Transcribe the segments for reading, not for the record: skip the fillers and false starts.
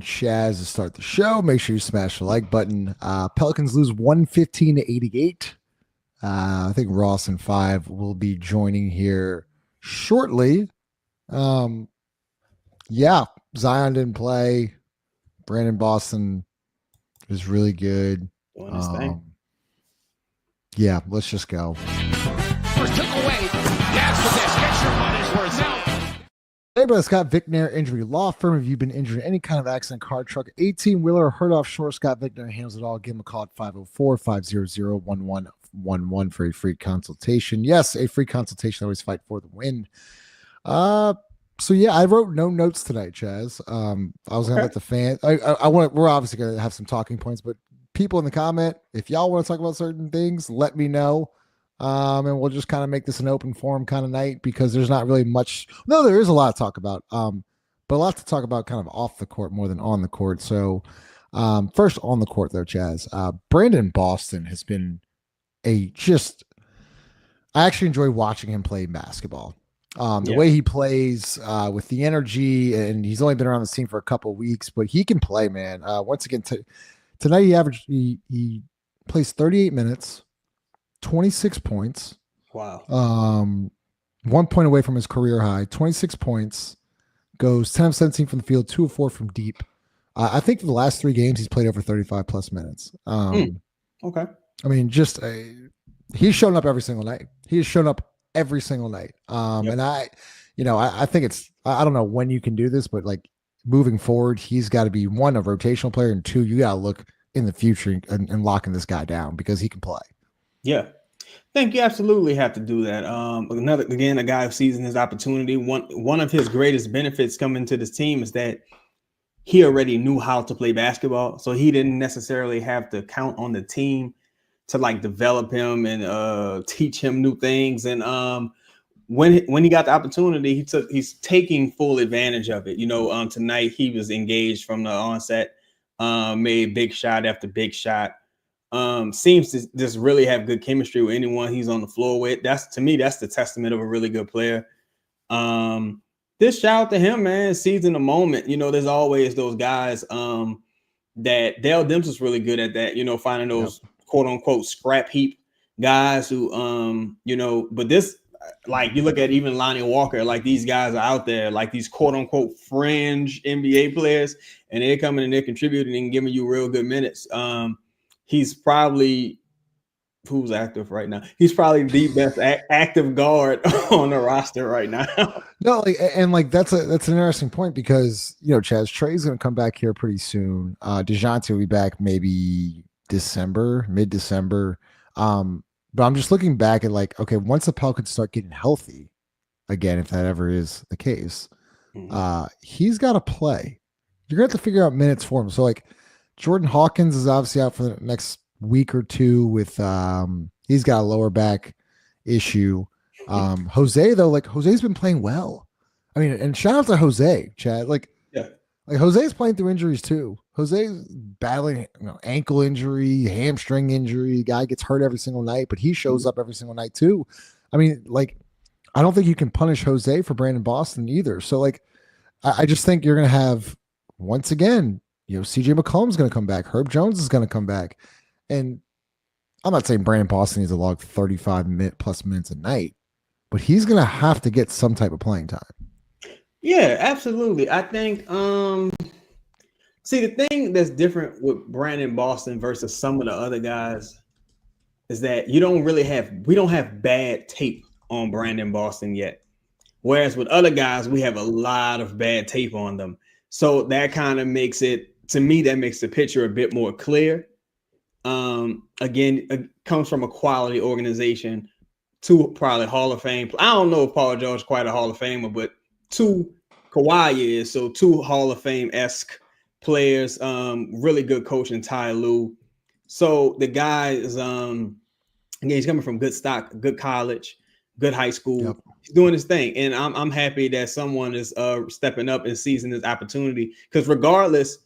Chaz to start the show. Make sure you smash the like button. Pelicans lose 115-88. I think Ross and 5 will be joining here shortly. Yeah, Zion didn't play. Brandon Boston is really good. Yeah, let's just go. First took away. Gas with this. Get your money's worth now. Hey, brother, Scott Vicknair Injury Law Firm. If you've been injured in any kind of accident, car, truck, 18-wheeler, or hurt offshore, Scott Vicknair handles it all. Give him a call at 504-500-1111 for a free consultation. Yes, a free consultation. Always fight for the win. So yeah, I wrote no notes tonight, Chaz. I was gonna let the fans. I want. We're obviously gonna have some talking points, but people in the comment, if y'all want to talk about certain things, let me know. And we'll just kind of make this an open forum kind of night because there's not really much. No, there is a lot to talk about. But a lot to talk about kind of off the court more than on the court. So, first on the court though, Chaz, Brandon Boston has been I actually enjoy watching him play basketball. The way he plays, with the energy, and he's only been around this team for a couple of weeks, but he can play, man. Once again, tonight he plays 38 minutes. 26 points. Wow. 1 point away from his career high. 26 points. Goes 10 of 17 from the field, 2 of 4 from deep. I think for the last 3 games, he's played over 35 plus minutes. Okay. I mean, he's shown up every single night. He has shown up every single night. And I think I don't know when you can do this, but like moving forward, he's got to be 1, a rotational player, and 2, you got to look in the future and locking this guy down because he can play. Yeah, I think you absolutely have to do that. A guy who sees in his opportunity. One of his greatest benefits coming to this team is that he already knew how to play basketball, so he didn't necessarily have to count on the team to like develop him and teach him new things. And when he got the opportunity, he's taking full advantage of it. Tonight he was engaged from the onset, made big shot after big shot. Seems to just really have good chemistry with anyone he's on the floor with. That's the testament of a really good player. This shout out to him, man. Seizing the moment. There's always those guys that Dale Dempsey's really good at that, finding those quote unquote scrap heap guys who but this, like, you look at even Lonnie Walker, like these guys are out there, like these quote unquote fringe NBA players, and they're coming and they're contributing and giving you real good minutes. He's probably who's active right now. He's probably the best active guard on the roster right now. No, that's an interesting point because Chaz, Trey's going to come back here pretty soon. DeJounte will be back maybe mid-December. But I'm just looking back at like, okay, once the Pelicans start getting healthy again, if that ever is the case, he's got to play. You're going to have to figure out minutes for him. So like, Jordan Hawkins is obviously out for the next week or two with he's got a lower back issue. Jose though, like Jose's been playing well. I mean, and shout out to Jose, Chad. Like Jose's playing through injuries too. Jose's battling ankle injury, hamstring injury. Guy gets hurt every single night, but he shows up every single night too. I mean, like, I don't think you can punish Jose for Brandon Boston either. So like, I just think you're gonna have once again. CJ McCollum's going to come back. Herb Jones is going to come back. And I'm not saying Brandon Boston needs to log 35 plus minutes a night, but he's going to have to get some type of playing time. Yeah, absolutely. I think, the thing that's different with Brandon Boston versus some of the other guys is that we don't have bad tape on Brandon Boston yet. Whereas with other guys, we have a lot of bad tape on them. So that kind of makes it, to me, that makes the picture a bit more clear. Again, it comes from a quality organization, 2 probably Hall of Fame. I don't know if Paul George is quite a Hall of Famer, but 2 Kawhi is, so 2 Hall of Fame-esque players, really good coach in Ty Lue. So the guy is, again, he's coming from good stock, good college, good high school. Yep. He's doing his thing, and I'm happy that someone is stepping up and seizing this opportunity. Because regardless,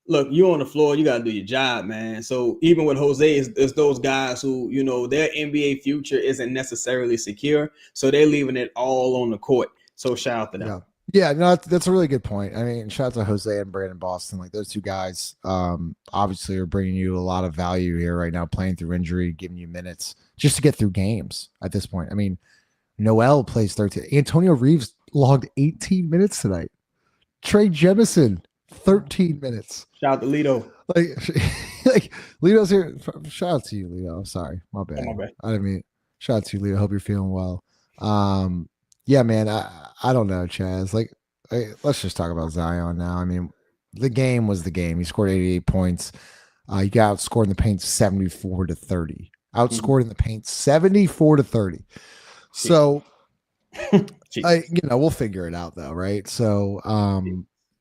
look, you on the floor, you got to do your job, man. So even with Jose, it's those guys who their NBA future isn't necessarily secure, so they're leaving it all on the court. So shout out to them. Yeah, no, that's a really good point. I mean, shout out to Jose and Brandon Boston. Like those two guys, obviously are bringing you a lot of value here right now, playing through injury, giving you minutes just to get through games at this point. I mean, Noel plays 13. Antonio Reeves logged 18 minutes tonight. Trey Jemison, 13 minutes. Shout out to Lito. Like, like Lito's here. Shout out to you, Lito. I'm sorry. My bad. Oh, my bad. I didn't mean, shout out to you, Lito. Hope you're feeling well. Yeah, man. I don't know, Chaz. Like, let's just talk about Zion now. I mean, the game was the game. He scored 88 points. He got outscored in the paint 74-30. Outscored in the paint 74-30. So, we'll figure it out though, right? So,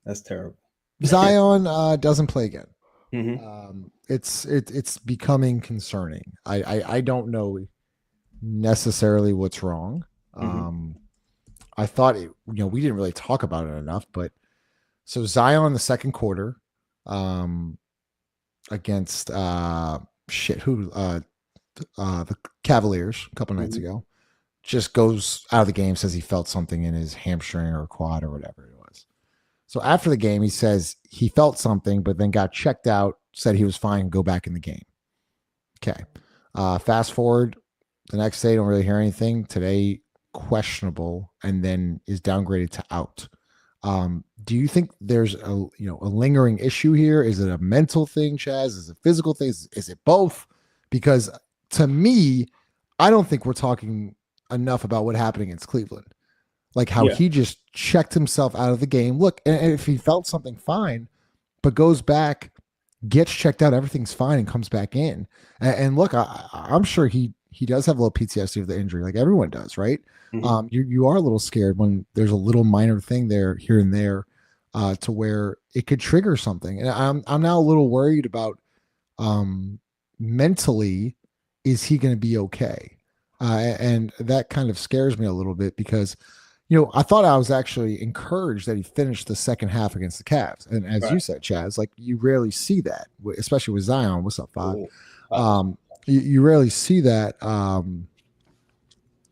that's terrible. Zion doesn't play again. Mm-hmm. It's becoming concerning. I don't know necessarily what's wrong. I thought we didn't really talk about it enough, but so Zion in the second quarter, against the Cavaliers a couple nights ago, just goes out of the game, says he felt something in his hamstring or quad or whatever it was. So after the game, he says he felt something, but then got checked out, said he was fine, go back in the game. Okay. Fast forward the next day, don't really hear anything. Today, questionable, and then is downgraded to out. Do you think there's a lingering issue here? Is it a mental thing, Chaz? Is it a physical thing? Is it both? Because to me, I don't think we're talking enough about what happened against Cleveland. Like how he just checked himself out of the game. Look, and if he felt something, fine, but goes back, gets checked out, everything's fine, and comes back in. And look, I'm sure he does have a little PTSD of the injury, like everyone does, right? Mm-hmm. You are a little scared when there's a little minor thing there, here and there, to where it could trigger something. And I'm now a little worried about mentally, is he going to be okay? And that kind of scares me a little bit because, I thought I was actually encouraged that he finished the second half against the Cavs. And as you said, Chaz, like you rarely see that, especially with Zion. What's up, Five? You rarely see that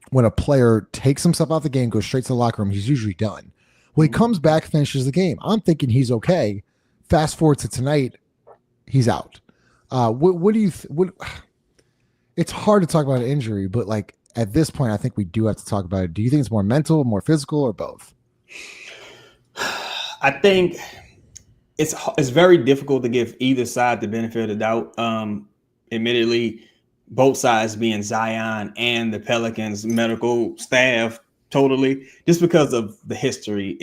when a player takes himself out the game, goes straight to the locker room. He's usually done. Well, he comes back, finishes the game. I'm thinking he's okay. Fast forward to tonight, he's out. What do you? It's hard to talk about an injury, but like at this point, I think we do have to talk about it. Do you think it's more mental, more physical, or both? I think it's very difficult to give either side the benefit of the doubt. Admittedly, both sides being Zion and the Pelicans medical staff totally, just because of the history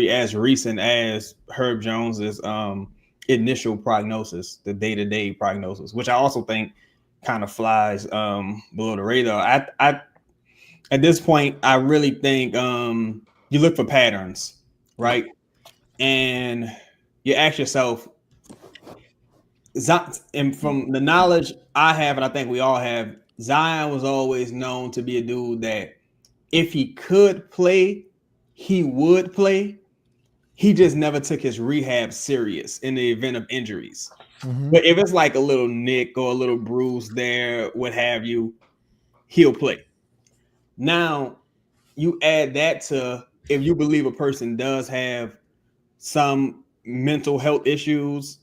as recent as Herb Jones's initial prognosis, the day-to-day prognosis, which I also think kind of flies below the radar. I at this point, I really think you look for patterns, right? And you ask yourself, and from the knowledge I have, and I think we all have, Zion was always known to be a dude that if he could play, he would play. He just never took his rehab serious in the event of injuries. Mm-hmm. But if it's like a little nick or a little bruise there, what have you, he'll play. Now, you add that to if you believe a person does have some mental health issues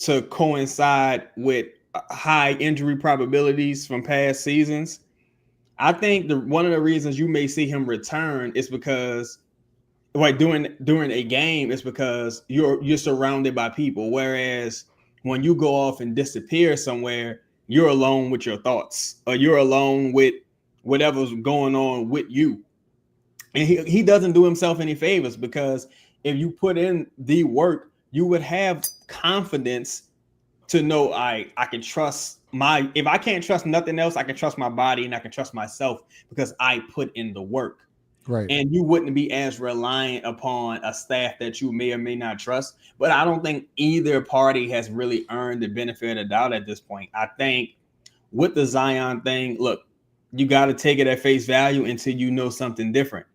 to coincide with high injury probabilities from past seasons, I think one of the reasons you may see him return is because during a game is because you're surrounded by people. Whereas when you go off and disappear somewhere, you're alone with your thoughts, or you're alone with whatever's going on with you. And he doesn't do himself any favors, because if you put in the work, you would have confidence to know I can trust if I can't trust nothing else, I can trust my body and I can trust myself because I put in the work. Right. And you wouldn't be as reliant upon a staff that you may or may not trust. But I don't think either party has really earned the benefit of the doubt at this point. I think with the Zion thing, look, you got to take it at face value until you know something different.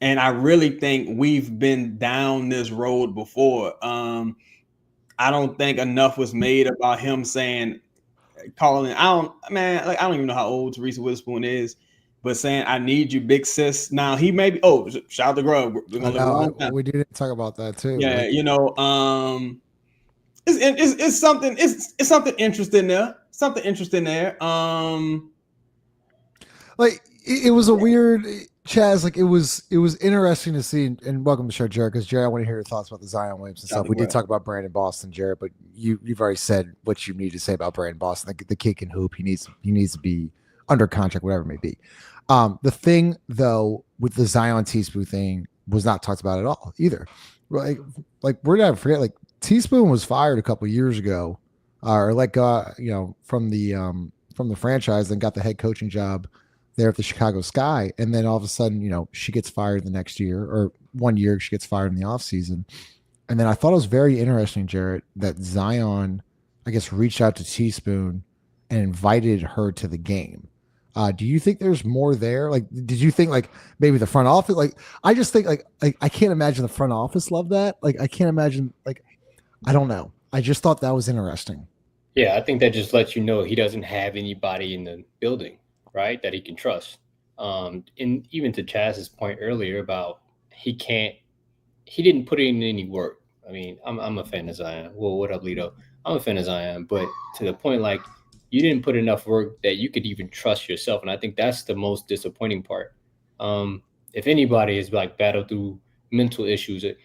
And I really think we've been down this road before. I don't think enough was made about him calling. I don't even know how old Teresa Witherspoon is, but saying I need you, big sis. Now he may be. Oh, shout out to Grub. We're gonna live a long time. We didn't talk about that too. Yeah, like, it's something. It's something interesting there. Something interesting there. Like it was a weird Chaz. Like it was interesting to see. And welcome to the show, Jared. Because Jared, I want to hear your thoughts about the Zion Williamson stuff. We did talk about Brandon Boston, Jared, but you've already said what you need to say about Brandon Boston. The kid can hoop. He needs to be under contract, whatever it may be. The thing though with the Zion Teaspoon thing was not talked about at all either. Like we're not forget. Like Teaspoon was fired a couple years ago, or from the franchise, and got the head coaching job there at the Chicago Sky. And then all of a sudden, she gets fired the next year, or 1 year she gets fired in the offseason. And then I thought it was very interesting, Jarrett, that Zion, I guess, reached out to Teaspoon and invited her to the game. Do you think there's more there? Like, did you think like maybe the front office? Like, I just think like I can't imagine the front office loved that. Like, I can't imagine, like, I don't know. I just thought that was interesting. Yeah, I think that just lets you know he doesn't have anybody in the building, right, that he can trust. And even to Chaz's point earlier about he didn't put in any work. I mean, I'm a fan of Zion. Well, what up, Lito? I'm a fan of Zion, but to the point, like, you didn't put enough work that you could even trust yourself. And I think that's the most disappointing part. If anybody has like battled through mental issues, it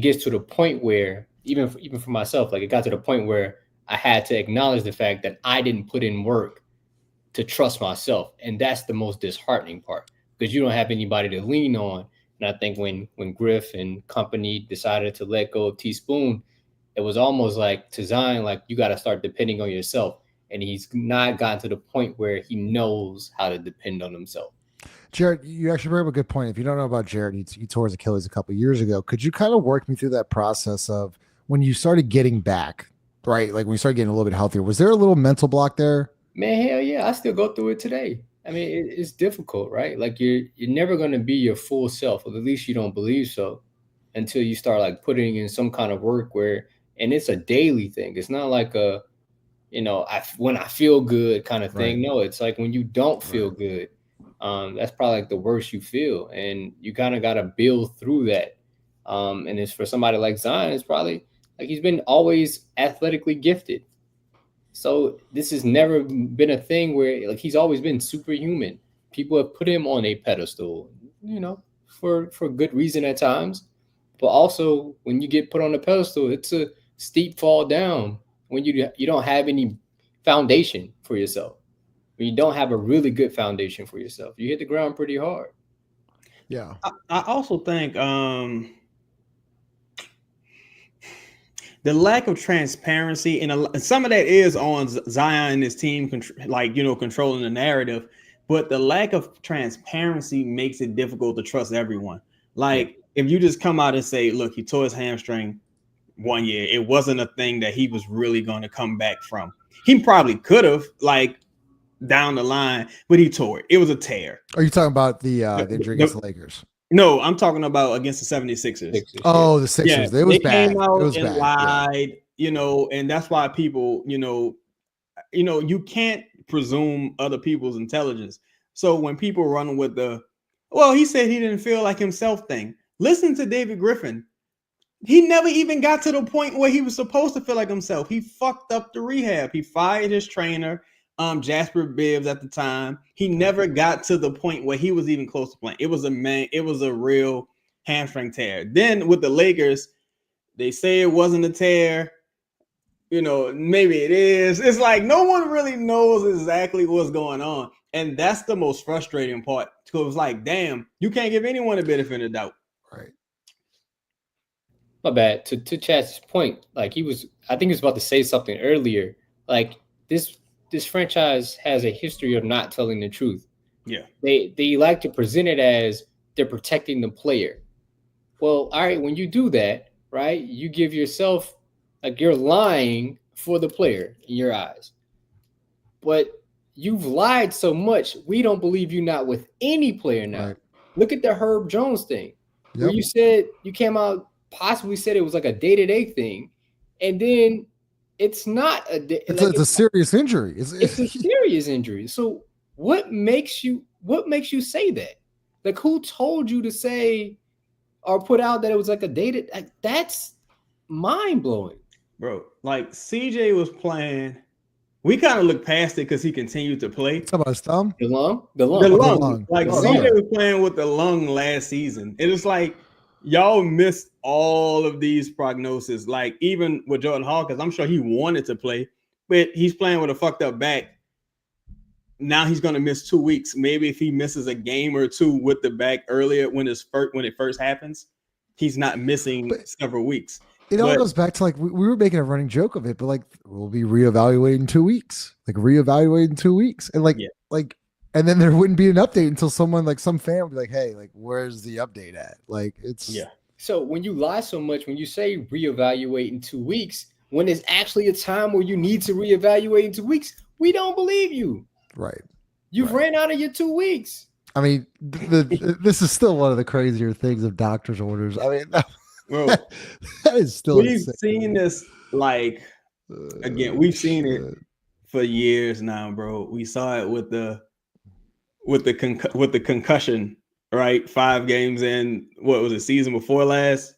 gets to the point where even for myself, like it got to the point where I had to acknowledge the fact that I didn't put in work to trust myself. And that's the most disheartening part, because you don't have anybody to lean on. And I think when Griff and company decided to let go of Teaspoon, it was almost like to Zion, like you got to start depending on yourself. And he's not gotten to the point where he knows how to depend on himself. Jared, you actually bring up a good point. If you don't know about Jared, he tore his Achilles a couple of years ago. Could you kind of work me through that process of when you started getting back, right? Like when you started getting a little bit healthier, was there a little mental block there? Man, hell yeah. I still go through it today. I mean, it's difficult, right? Like you're never going to be your full self, or at least you don't believe so, until you start like putting in some kind of work and it's a daily thing. It's not like when I feel good kind of thing. Right. No, it's like when you don't feel good, that's probably like the worst you feel. And you kind of got to build through that. And it's for somebody like Zion, it's probably like he's been always athletically gifted. So this has never been a thing where like he's always been superhuman. People have put him on a pedestal, for good reason at times. But also when you get put on a pedestal, it's a steep fall down when you don't have any foundation for yourself. When you don't have a really good foundation for yourself, you hit the ground pretty hard. Yeah. I also think the lack of transparency, and some of that is on Zion and his team, controlling the narrative, but the lack of transparency makes it difficult to trust everyone. Like if you just come out and say, look, he tore his hamstring 1 year, it wasn't a thing that he was really going to come back from. He probably could have, like, down the line, but he tore it. It was a tear. Are you talking about the injury against the Lakers? No, I'm talking about against the 76ers. Oh, the Sixers. Yeah, it was bad. Came out it was and bad. lied, and that's why people, you can't presume other people's intelligence. So when people run with he said he didn't feel like himself thing. Listen to David Griffin. He never even got to the point where he was supposed to feel like himself. He fucked up the rehab. He fired his trainer, Jasper Bibbs at the time. He never got to the point where he was even close to playing. It was a real hamstring tear. Then with the Lakers, they say it wasn't a tear. Maybe it is. It's like no one really knows exactly what's going on. And that's the most frustrating part. Because it's like, damn, you can't give anyone a benefit of the doubt. Right. My bad. To Chad's point, like I think he was about to say something earlier. Like this franchise has a history of not telling the truth. Yeah. They like to present it as they're protecting the player. Well, all right, when you do that, right, you give yourself, like, you're lying for the player in your eyes. But you've lied so much, we don't believe you not with any player now. Right. Look at the Herb Jones thing. Yep. Where you said you came out, possibly said it was like a day-to-day thing, and then it's not it's a serious injury. It's a serious injury. So what makes you what makes you say that? Like, who told you to say or put out that it was like a dated? Like, that's mind blowing, bro. Like CJ was playing. We kind of looked past it because he continued to play. Talk about his thumb. The lung. The lung. lung. Like Oh, CJ yeah. was playing with the lung last season. It is like y'all missed all of these prognoses. Like even with Jordan Hawkins, I'm sure he wanted to play, but he's playing with a fucked up back. Now he's going to miss 2 weeks. Maybe if he misses a game or two with the back earlier when it first happens, he's not missing several weeks. It all goes back to like we were making a running joke of it, but like we'll be reevaluating in 2 weeks, and and then there wouldn't be an update until someone like some fan would be like, "Hey, like where's the update at?" Like it's So when you lie so much, when you say reevaluate in 2 weeks, when there's actually a time where you need to reevaluate in 2 weeks, we don't believe you. Right. You've ran out of your 2 weeks. I mean, this is still one of the crazier things of doctor's orders. I mean, bro, that is still we've insane. seen this like again. We've seen it for years now, bro. We saw it with the concussion, right? 5 games in, what was it, season before last?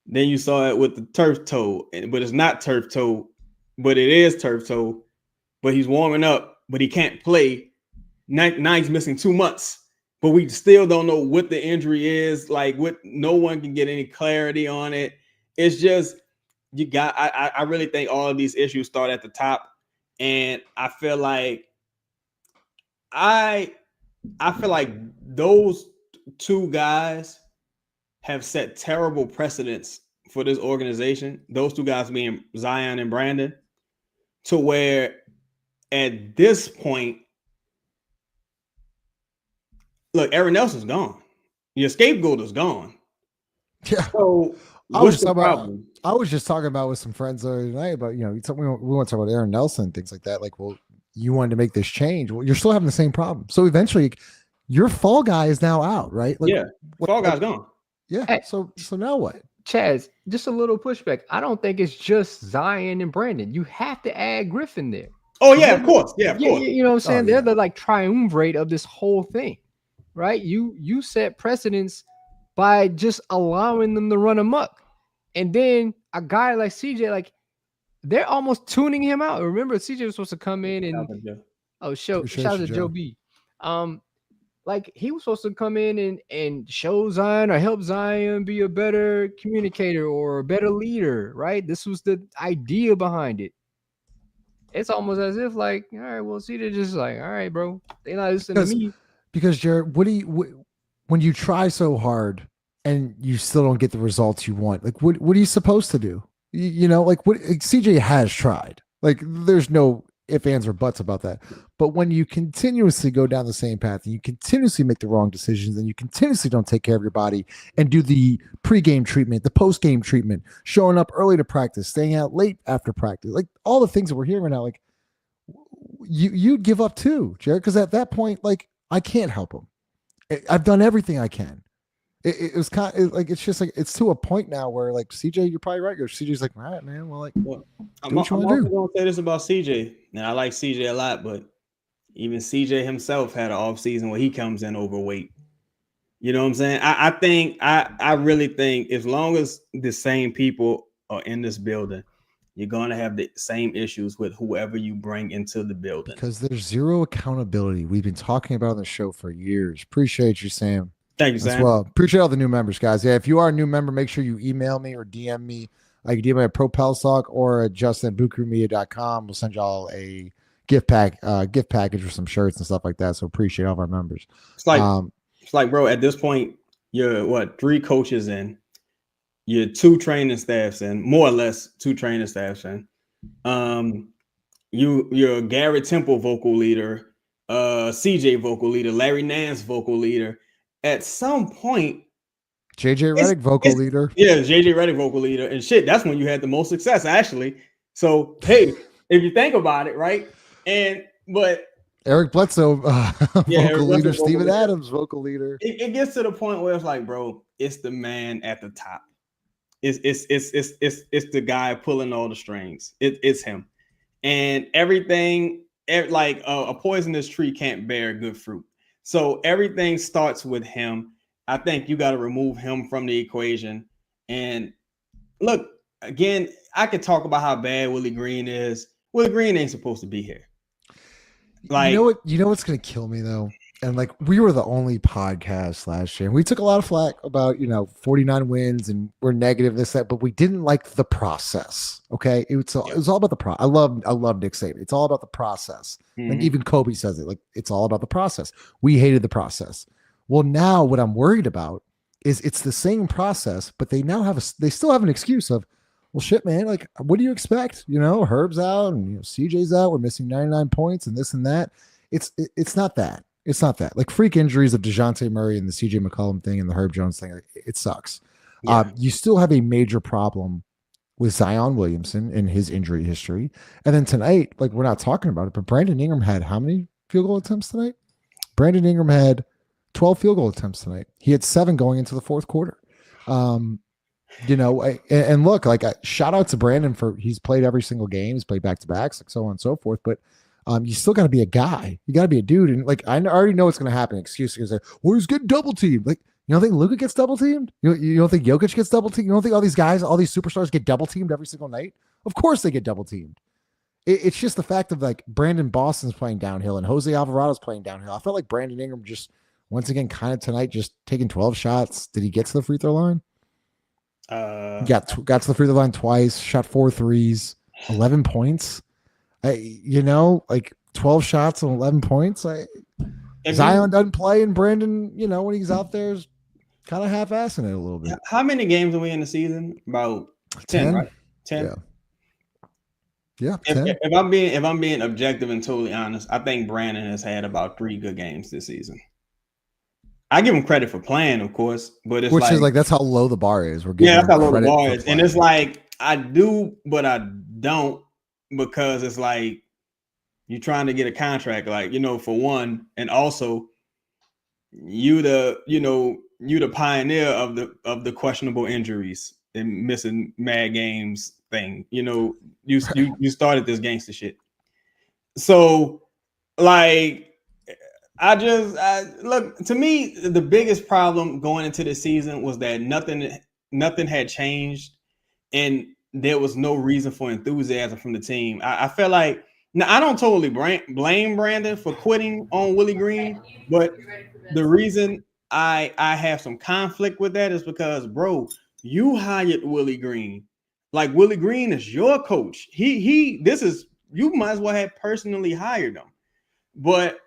Then you saw it with the turf toe, but it's not turf toe, but it is turf toe. But he's warming up, but he can't play. Now he's missing 2 months, but we still don't know what the injury is. Like, no one can get any clarity on it. It's just I really think all of these issues start at the top, and I feel like those 2 guys have set terrible precedents for this organization. Those 2 guys being Zion and Brandon, to where at this point, look, Aaron Nelson's gone. Your scapegoat is gone. Yeah. So I was just talking about with some friends the other night about, we want to talk about Aaron Nelson, things like that. Like, well, you wanted to make this change. Well, you're still having the same problem. So eventually your fall guy is now out, right? Like, fall guy's gone. Yeah. Hey, so now what? Chaz, just a little pushback. I don't think it's just Zion and Brandon. You have to add Griffin there. Oh, yeah, of course. Yeah, of course. You know what I'm saying? They're the like triumvirate of this whole thing, right? You set precedents by just allowing them to run amok. And then a guy like CJ, like they're almost tuning him out. Remember, CJ was supposed to come in and shout out to Joe B. Like he was supposed to come in and show Zion or help Zion be a better communicator or a better leader, right? This was the idea behind it. It's almost as if like, all right, well, CJ just like, all right, bro, they not listening to me. Because Jared, when you try so hard and you still don't get the results you want, like what are you supposed to do? Like CJ has tried. Like there's no ifs, ands, or buts about that. But when you continuously go down the same path and you continuously make the wrong decisions and you continuously don't take care of your body and do the pregame treatment, the postgame treatment, showing up early to practice, staying out late after practice, like all the things that we're hearing right now, like you'd give up too, Jared, because at that point, like I can't help him. I've done everything I can. It was kind of like, it's just like, it's to a point now where like CJ, you're probably right. CJ's like, all right, man. Well, like, I'm also going to say this about CJ. Now I like CJ a lot, but even CJ himself had an off season where he comes in overweight. You know what I'm saying? I really think as long as the same people are in this building, you're going to have the same issues with whoever you bring into the building. Because there's zero accountability. We've been talking about on the show for years. Appreciate you, Sam. Thank you, Sam. As well. Appreciate all the new members, guys. Yeah, if you are a new member, make sure you email me or DM me. You can DM me at PropelSock or at justin@bukumedia.com. We'll send y'all a gift package with some shirts and stuff like that. So appreciate all of our members. It's like, bro, at this point, you're 3 coaches in, you're 2 training staffs in, more or less 2 training staffs in. You're Garrett Temple vocal leader, CJ vocal leader, Larry Nance vocal leader. At some point, JJ Redick vocal leader. Yeah, JJ Redick vocal leader. And shit, that's when you had the most success, actually. So, hey, if you think about it, right? But Eric Bledsoe, vocal leader, Steven Adams, vocal leader. It gets to the point where it's like, bro, it's the man at the top. It's the guy pulling all the strings. It's him. And everything, like a poisonous tree can't bear good fruit. So everything starts with him. I think you got to remove him from the equation. And look, again, I could talk about how bad Willie Green is. Willie Green ain't supposed to be here. Like, you know what's gonna kill me though? And like we were the only podcast last year. And we took a lot of flack about 49 wins and we're negative this that, but we didn't like the process. Okay, it was all about the process. I love Nick Saban. It's all about the process. And even Kobe says it. Like it's all about the process. We hated the process. Well, now what I'm worried about is it's the same process, but they now they still have an excuse of, well, shit, man. Like, what do you expect? Herb's out and CJ's out. We're missing 99 points and this and that. It's not that. It's not that. Like freak injuries of DeJounte Murray and the CJ McCollum thing and the Herb Jones thing. It sucks. Yeah. You still have a major problem with Zion Williamson and his injury history. And then tonight, like we're not talking about it, but Brandon Ingram had how many field goal attempts tonight? Brandon Ingram had 12 field goal attempts tonight. He had 7 going into the fourth quarter. And look, like shout out to Brandon for he's played every single game. He's played back-to-backs, like so on and so forth. But you still got to be a guy. You got to be a dude. And like, I already know what's going to happen. Excuses like, well, he's getting double teamed. Like, you don't think Luka gets double teamed? You don't think Jokic gets double teamed? You don't think all these guys, all these superstars get double teamed every single night? Of course they get double teamed. It's just the fact of like Brandon Boston's playing downhill and Jose Alvarado's playing downhill. I felt like Brandon Ingram just once again kind of tonight just taking 12 shots. Did he get to the free throw line? Got to the free throw line twice. Shot 4 threes. 11 points. Like 12 shots and 11 points. Zion doesn't play, and Brandon, when he's out there, is kind of half-assing it a little bit. How many games are we in the season? About 10, right? 10. Yeah. 10. If I'm being objective and totally honest, I think Brandon has had about 3 good games this season. I give him credit for playing, of course, but it's is like that's how low the bar is. That's how low the bar is, and it's like I do, but I don't because it's like. You're trying to get a contract, for one, and also you the pioneer of the questionable injuries and missing mad games thing. You started this gangster shit. So, like, look, to me, the biggest problem going into the season was that nothing had changed, and there was no reason for enthusiasm from the team. I felt like. Now, I don't totally blame Brandon for quitting on Willie Green, but the reason I have some conflict with that is because, bro, you hired Willie Green. Like, Willie Green is your coach. You might as well have personally hired him. But,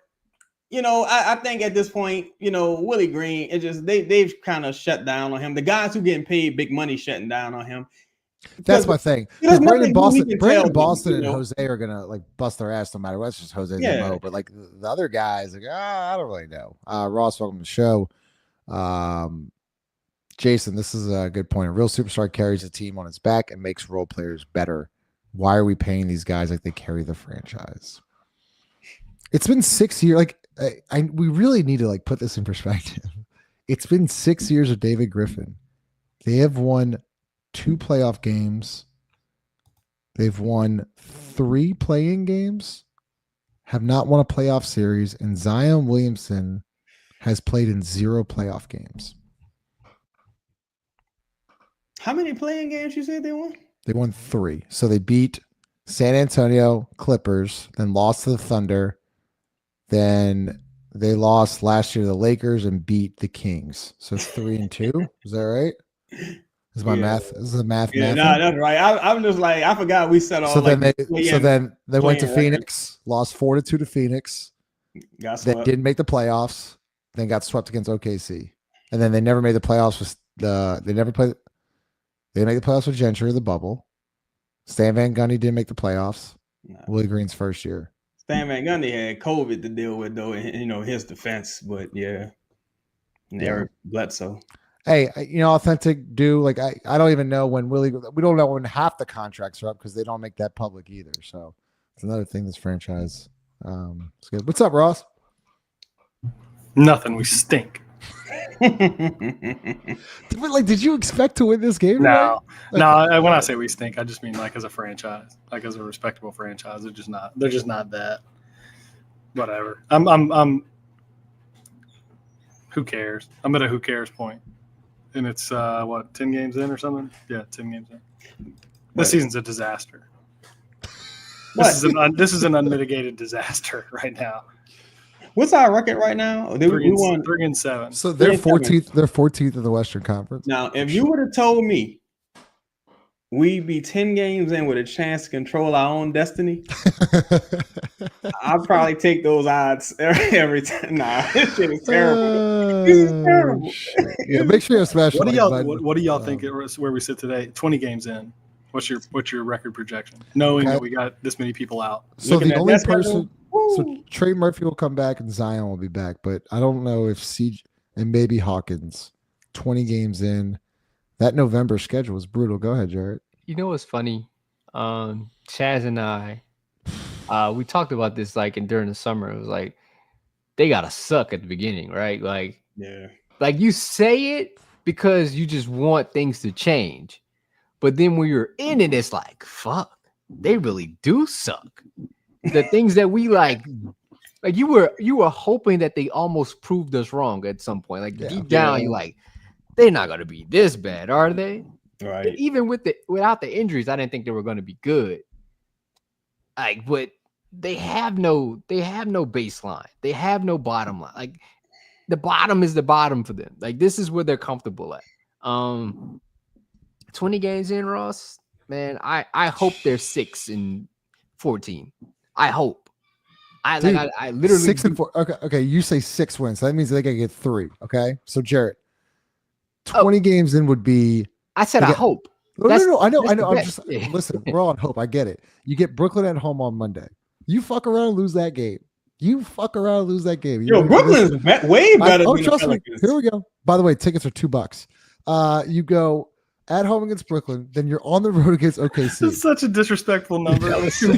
I think at this point, Willie Green, they've kind of shut down on him. The guys who getting paid big money shutting down on him. That's my thing. Brandon Boston and Jose are gonna like bust their ass no matter what. It's just Jose's MO. But like the other guys, like I don't really know. Ross, welcome to the show. Jason, this is a good point. A real superstar carries a team on its back and makes role players better. Why are we paying these guys like they carry the franchise? It's been 6 years. Like we really need to like put this in perspective. It's been 6 years of David Griffin. They have won 2 playoff games. They've won 3 play-in games, have not won a playoff series, and Zion Williamson has played in 0 playoff games. How many play-in games you said they won? They won 3. So they beat San Antonio Clippers, then lost to the Thunder. Then they lost last year to the Lakers and beat the Kings. So it's 3-2. Is that right? Is my math? This is the math. Yeah, no, that's right. I'm just like I forgot we set all. So then they went to Phoenix, lost 4-2 to Phoenix. They didn't make the playoffs. Then got swept against OKC, and then they never made the playoffs with They never played. They didn't make the playoffs with Gentry or the bubble. Stan Van Gundy didn't make the playoffs. No. Willie Green's first year. Stan Van Gundy had COVID to deal with though, his defense. But yeah, and Eric Bledsoe. Hey, authentic do like I don't even know when we don't know when half the contracts are up because they don't make that public either. So it's another thing this franchise. It's good. What's up, Ross? Nothing. We stink. Did you expect to win this game? No, no. When I say we stink, I just mean like as a franchise, like as a respectable franchise. They're just not that. Whatever. Who cares? I'm at a who cares point. And it's, 10 games in or something? Yeah, 10 games in. This season's a disaster. This is an unmitigated disaster right now. What's our record right now? We won 3-7. So they're 14th. They're 14th in the Western Conference. Now, if you would have told me we'd be 10 games in with a chance to control our own destiny, I'd probably take those odds every time. Nah, this shit is terrible. This is terrible. Yeah, make sure you smash. What do y'all think where we sit today? 20 games in. What's your record projection? Knowing that we got this many people out. So the only person, so Trey Murphy will come back and Zion will be back, but I don't know if CJ and maybe Hawkins. 20 games in. That November schedule was brutal. Go ahead, Jared. You know what's funny? Chaz and I, we talked about this during the summer. It was like they gotta suck at the beginning, right? Like you say it because you just want things to change. But then when you're in it, it's like, fuck, they really do suck. The things that we like you were hoping that they almost proved us wrong at some point. Deep down, you're like, they're not gonna be this bad, are they? Right. And even without the injuries, I didn't think they were gonna be good. But they have no baseline. They have no bottom line. The bottom is the bottom for them. This is where they're comfortable at. 20 games in, Ross, man, I hope they're 6-14. I hope. I literally 6-4. Okay. You say 6 wins. So that means they gotta get 3. Okay. So Jarrett, 20 games in would be. I said I hope. No. I know. I'm just listen. We're all on hope. I get it. You get Brooklyn at home on Monday. You fuck around and lose that game. Yo, Brooklyn's way better than the trust me. Pelicans. Here we go. By the way, tickets are $2. You go at home against Brooklyn, then you're on the road against OKC. It's such a disrespectful number. That was really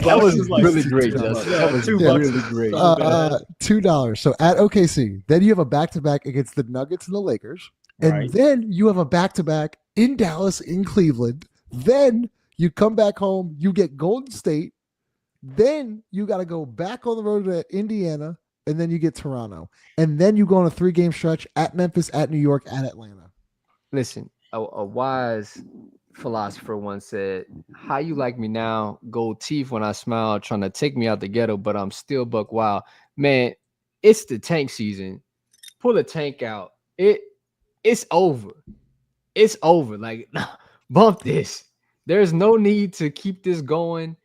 great, Justin. That was really great. $2. So at OKC, then you have a back-to-back against the Nuggets and the Lakers, and then you have a back-to-back in Dallas, in Cleveland. Then you come back home, you get Golden State. Then you got to go back on the road to Indiana, and then you get Toronto, and then you go on a 3-game stretch at Memphis, at New York, at Atlanta. Listen. A wise philosopher once said, "How you like me now? Gold teeth when I smile, trying to take me out the ghetto, but I'm still buck wild." Man, it's the tank season. Pull the tank out. It's over. It's over. Bump this. There's no need to keep this going.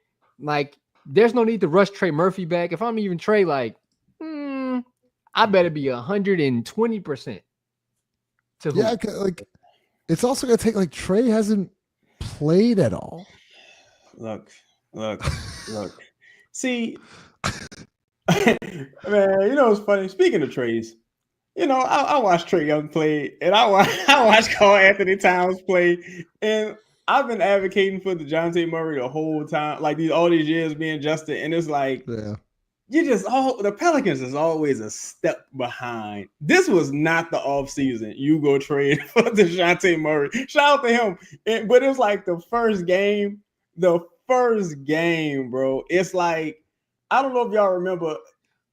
There's no need to rush Trey Murphy back. If I'm even Trey, I better be 120%. To who? Yeah, it's also going to take, Trey hasn't played at all. Look. See, man, it's funny. Speaking of Treys, I watched Trae Young play, and I watched Carl Anthony Towns play, and I've been advocating for DeJounte Murray the whole time, all these years being Justin, and it's the Pelicans is always a step behind. This was not the offseason. You go trade for DeJounte Murray. Shout out to him. But it's the first game. The first game, bro. It's I don't know if y'all remember,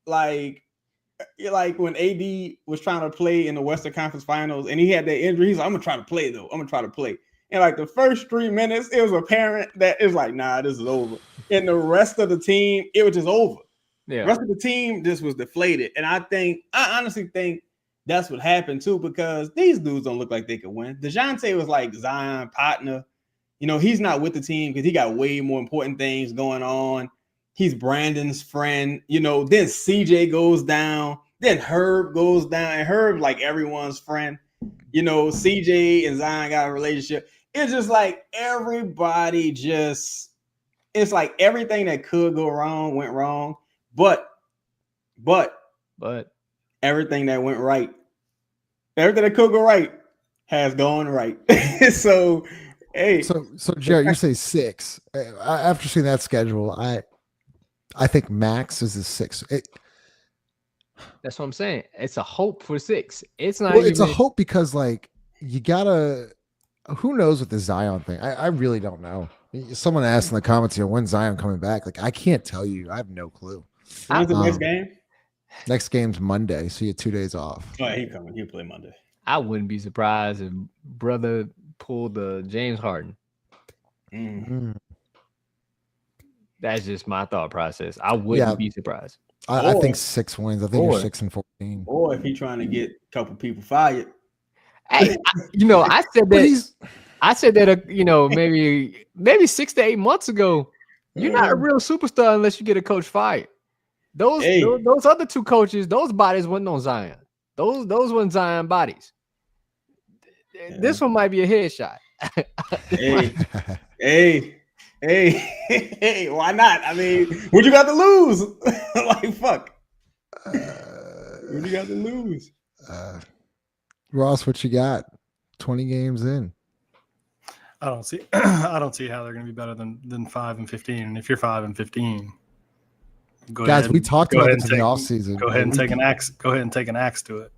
when AD was trying to play in the Western Conference Finals and he had that injury. He's like, I'm going to try to play, though. I'm going to try to play. And the first 3 minutes, it was apparent that it was nah, this is over. And the rest of the team, it was just over. Yeah. The rest of the team just was deflated. And I honestly think that's what happened too, because these dudes don't look like they could win. DeJounte was Zion partner. He's not with the team because he got way more important things going on. He's Brandon's friend. Then CJ goes down. Then Herb goes down. And Herb, everyone's friend. CJ and Zion got a relationship. It's just everybody it's everything that could go wrong went wrong. But everything that went right, everything that could go right has gone right. So Jared, you say 6. After seeing that schedule, I think max is a 6. That's what I'm saying. It's a hope for 6. It's not. Well, it's a hope because you gotta. Who knows with the Zion thing? I really don't know. Someone asked in the comments, when's Zion coming back? I can't tell you. I have no clue. When's the next game? Next game's Monday, so you have 2 days off. Oh, he coming. He'll play Monday. I wouldn't be surprised if brother pulled the James Harden. Mm. That's just my thought process. I wouldn't be surprised. I think 6 wins. I think you're 6-14. Or if he's trying to get a couple people fired. Hey, I said that. I said that. Maybe 6 to 8 months ago. You're not a real superstar unless you get a coach fired. Those other 2 coaches, those bodies wasn't on Zion. Those weren't Zion bodies. Yeah. This one might be a headshot. Hey, why not? I mean, what you got to lose? Like, fuck. What you got to lose? Ross, what you got? 20 games in. I don't see how they're going to be better than 5-15. And if you're 5-15, guys, we talked about this in the offseason. Go ahead and take an axe. Go ahead and take an axe to it.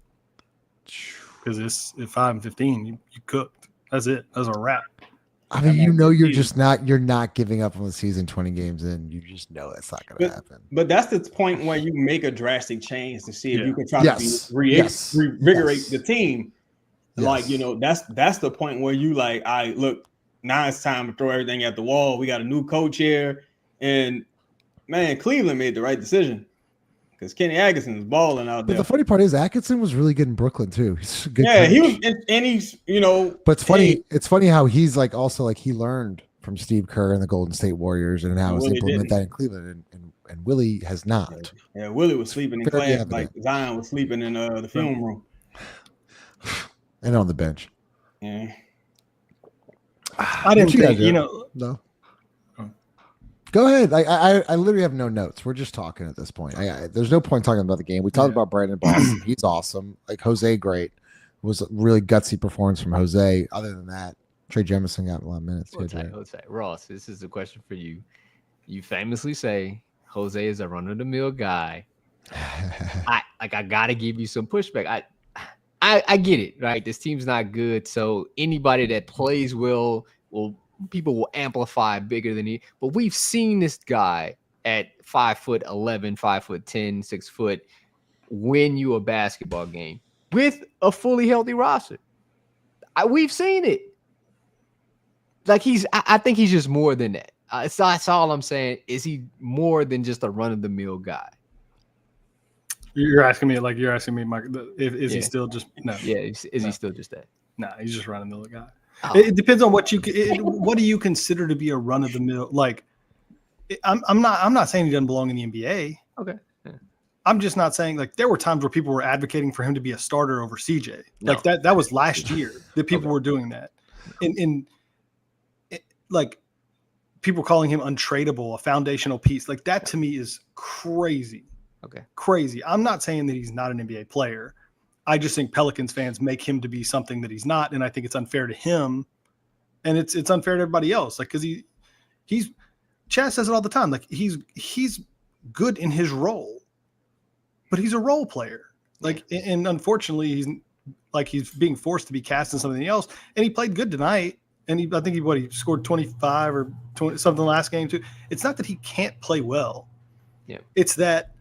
Because at 5-15, you cooked. That's it. That's a wrap. I mean, you're not giving up on the season 20 games in. You just know that's not going to happen. But that's the point where you make a drastic change to see if you can try to revigorate the team. Yes. Like, that's the point where you like, look, now it's time to throw everything at the wall. We got a new coach here. And, man, Cleveland made the right decision. Because Kenny Atkinson is balling out there. But the funny part is Atkinson was really good in Brooklyn too. He's a good coach. He was, and he's, But it's funny. It's funny how he's like also like he learned from Steve Kerr and the Golden State Warriors and how he's implement that in Cleveland. And Willie has not. Yeah, Willie was sleeping in class like Zion was sleeping in the film room. And on the bench. Yeah. I didn't think, No. Go ahead. I literally have no notes. We're just talking at this point. There's no point talking about the game. We talked about Brandon Boston. He's awesome. Like Jose, great. It was a really gutsy performance from Jose. Other than that, Trey Jemison got a lot of minutes. Ross, this is a question for you. You famously say Jose is a run-of-the-mill guy. I gotta give you some pushback. I get it, right? This team's not good, so anybody that plays well people will amplify bigger than he. But we've seen this guy at 5'11", 5'10", 6 foot win you a basketball game with a fully healthy roster. We've seen it. Like I think he's just more than that. That's all I'm saying. Is he more than just a run of the mill guy? You're asking me, Mike, is he still just no? Yeah, is he still just that? No, he's just run of the mill guy. Oh. It depends on what do you consider to be a run of the mill? Like, I'm not saying he doesn't belong in the NBA. Okay. Yeah. I'm just not saying like there were times where people were advocating for him to be a starter over CJ. Like that was last year that people were doing that. And like people calling him untradeable, a foundational piece. Like that to me is crazy. Okay. Crazy. I'm not saying that he's not an NBA player. I just think Pelicans fans make him to be something that he's not, and I think it's unfair to him, and it's unfair to everybody else. Like because he's Chaz says it all the time. Like he's good in his role, but he's a role player. Like and unfortunately he's being forced to be cast in something else. And he played good tonight, and I think he scored 25 or 20 something last game too. It's not that he can't play well. Yeah, it's that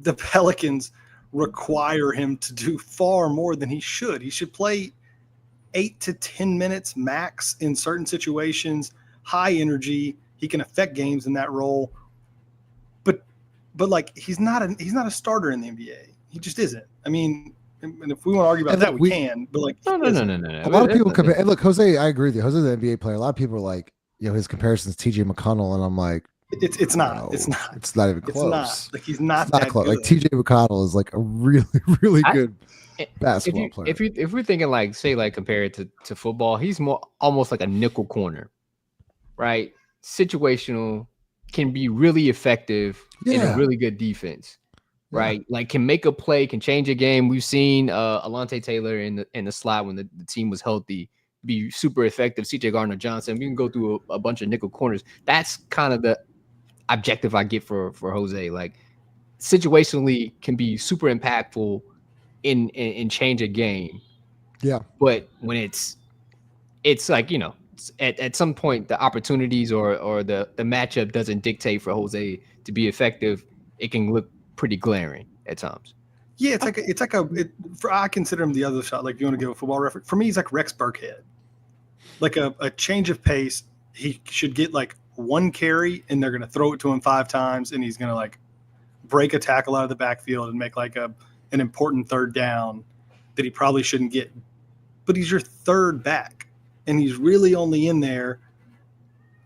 the Pelicans require him to do far more than he should. He should play 8 to 10 minutes max in certain situations, high energy. He can affect games in that role. But like he's not a starter in the NBA. He just isn't. I mean, and if we want to argue about that, we can. But like, no. A lot of people compare. And look, Jose, I agree with you. Jose's an NBA player. A lot of people are like, his comparisons to TJ McConnell, and I'm like, It's not. No, it's not even close. It's not. Like he's not that close. Like TJ McConnell is like a really, really good basketball player. If we're thinking like say like compared to football, he's more almost like a nickel corner, right? Situational, can be really effective in a really good defense, right? Like can make a play, can change a game. We've seen Alontae Taylor in the slot when the team was healthy be super effective. CJ Gardner-Johnson. We can go through a bunch of nickel corners. That's kind of the objective I get for Jose. Like situationally can be super impactful in change a game. Yeah. But when it's like, at some point the opportunities or the matchup doesn't dictate for Jose to be effective, it can look pretty glaring. at times. Yeah, I consider him the other shot. Like, if you want to give a football reference, for me, he's like Rex Burkhead. Like a change of pace. He should get like one carry, and they're going to throw it to him 5 times, and he's going to like break a tackle out of the backfield and make like an important third down that he probably shouldn't get. But he's your third back, and he's really only in there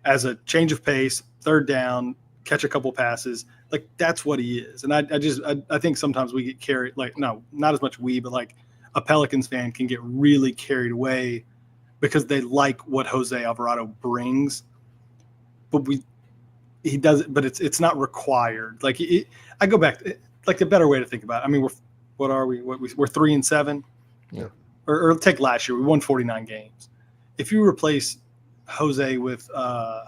as a change of pace, third down, catch a couple passes. Like, that's what he is. And I think sometimes we get carried, like, no, not as much we, but like a Pelicans fan can get really carried away because they like what Jose Alvarado brings. But he does it, but it's not required. Like, I go back, like, the better way to think about it. I mean, we're 3-7. Yeah. Or take last year, we won 49 games. If you replace Jose with I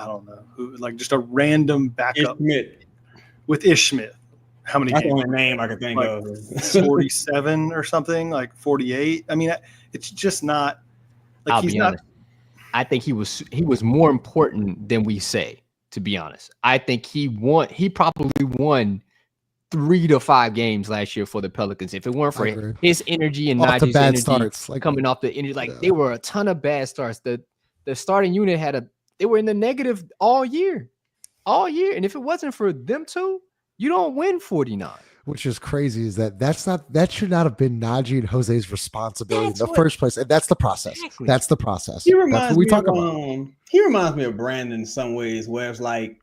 don't know who, like just a random backup with Ish Smith. How many? That's the games? only name I could think Like of. 47 or something, like 48. I mean, it's just not like I'll he's be not. honest. I think he was more important than we say, to be honest. I think he probably won 3 to 5 games last year for the Pelicans. If it weren't for his energy and Off the Najee's bad energy starts, like, coming off the energy, they were a ton of bad starts. The starting unit they were in the negative all year. And if it wasn't for them two, you don't win 49. Which is crazy is that should not have been Najee and Jose's responsibility in the first place. And that's the process. Exactly. That's the process. He That's reminds what we me talk of, about. He reminds me of Brandon in some ways, where it's like,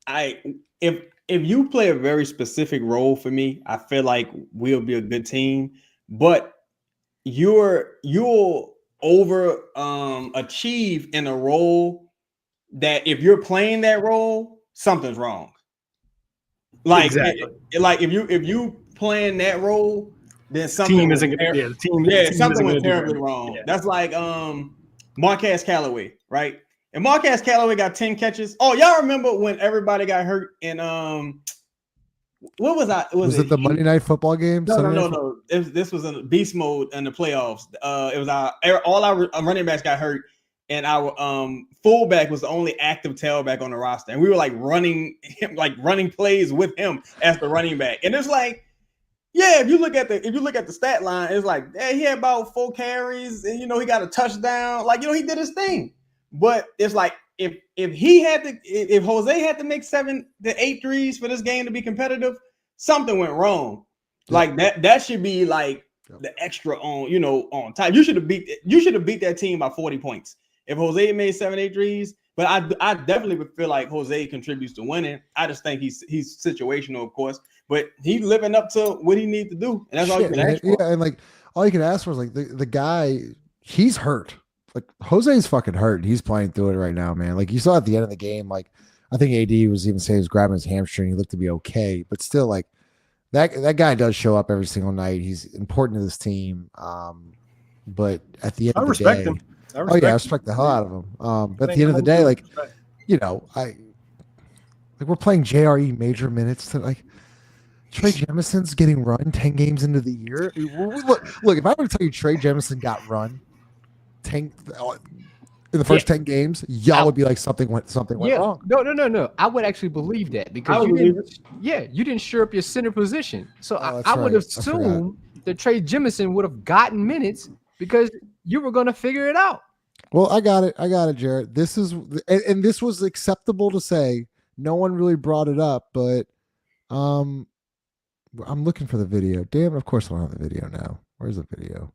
if you play a very specific role for me, I feel like we'll be a good team. But you'll over achieve in a role that if you're playing that role, something's wrong. Like, Exactly. Like if you playing that role, then something Team isn't going to. Yeah, the team. Something was went terribly wrong. Yeah. That's like Marquez Callaway, right? And Marquez Callaway got 10 catches. Oh, y'all remember when everybody got hurt in what was that? Was it the Monday Night Football game? No. This was in beast mode in the playoffs. It was all our running backs got hurt, and our fullback was the only active tailback on the roster, and we were like running plays with him as the running back. And it's like, yeah, if you look at the stat line, it's like, yeah, he had about 4 carries, and he got a touchdown. Like, he did his thing. But it's like, if Jose had to make 7 to 8 threes for this game to be competitive, something went wrong. Like that should be like the extra on time. You should have beat that team by 40 points if Jose had made 7, 8 threes. But I definitely would feel like Jose contributes to winning. I just think he's situational, of course, but he's living up to what he needs to do, and that's all you can ask for. Yeah, and like all you can ask for is like the guy, he's hurt. Like, Jose's fucking hurt. He's playing through it right now, man. Like, you saw at the end of the game, like, I think AD was even saying he was grabbing his hamstring. He looked to be okay, but still, like, that guy does show up every single night. He's important to this team. But at the end of the day, him. I respect the hell out of him. But at the end of the day, like, we're playing JRE major minutes to, like, Trey Jemison's getting run 10 games into the year. Look, if I were to tell you Trey Jemison got run in the first 10 games, y'all would be like, something went wrong. No. I would actually believe that because you didn't shore up your center position. So I would assume that Trey Jemison would have gotten minutes because you were going to figure it out. Well, I got it, Jared. This was acceptable to say. No one really brought it up, but I'm looking for the video. Damn it, of course I don't have the video now. Where's the video?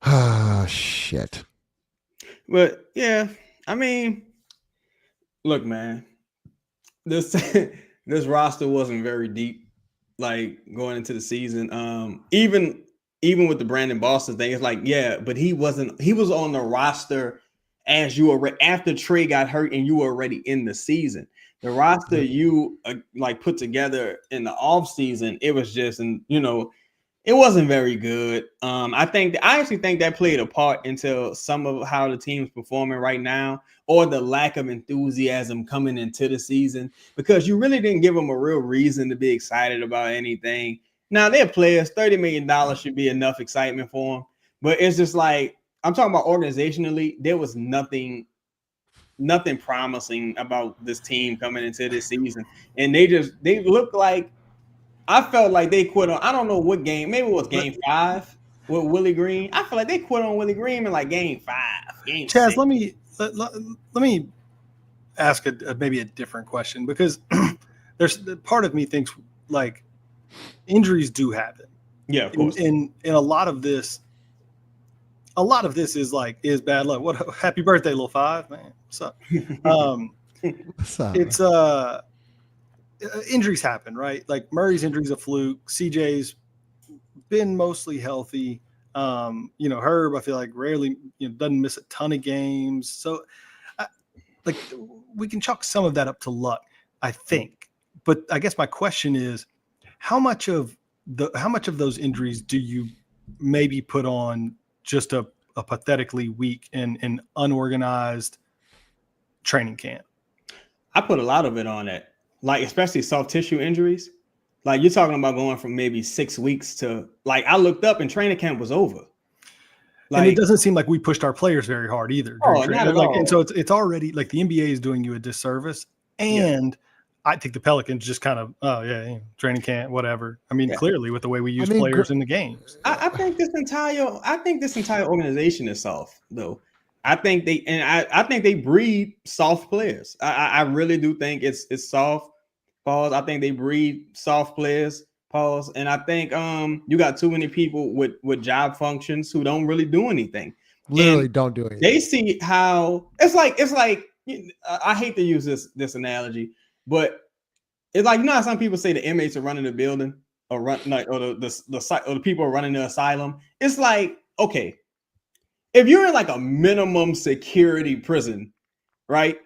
Ah, shit. But yeah, I mean, look, man, this roster wasn't very deep, like, going into the season. Even with the Brandon Boston thing, it's like, yeah, but he was on the roster as you were after Trey got hurt and you were already in the season. The roster you like put together in the off season, it was just, it wasn't very good. I actually think that played a part into some of how the team's performing right now, or the lack of enthusiasm coming into the season, because you really didn't give them a real reason to be excited about anything. Now, they're players. $30 million should be enough excitement for them. But it's just like, I'm talking about organizationally, there was nothing nothing promising about this team coming into this season, and they look like I felt like they quit on. I don't know what game. Maybe it was Game 5 with Willie Green. I feel like they quit on Willie Green in like Game 5, Game Chaz, 6. let me ask maybe a different question, because there's part of me thinks like injuries do happen. Yeah, of course. And a lot of this is bad luck. What happy birthday, little 5, man. What's up? What's up? It's injuries happen, right? Like Murray's injury's a fluke. CJ's been mostly healthy. Herb, I feel like rarely, doesn't miss a ton of games. So like we can chalk some of that up to luck, I think. But I guess my question is, how much of those injuries do you maybe put on just a pathetically weak and unorganized training camp? I put a lot of it on that, like especially soft tissue injuries. Like you're talking about going from maybe 6 weeks to like I looked up and training camp was over. Like, and it doesn't seem like we pushed our players very hard either. Not at all. And so it's already like the NBA is doing you a disservice. And I think the Pelicans just kind of, training camp, whatever. I mean, clearly with the way we use players in the games. I think this entire organization is soft, though. I think they breed soft players. I really do think it's soft. Pause. I think they breed soft players. Pause. And I think you got too many people with job functions who don't really do anything. Literally don't do anything. They see how it's like. I hate to use this analogy, but it's like, how some people say the inmates are running the building or the people are running the asylum. It's like, okay, if you're in like a minimum security prison, right?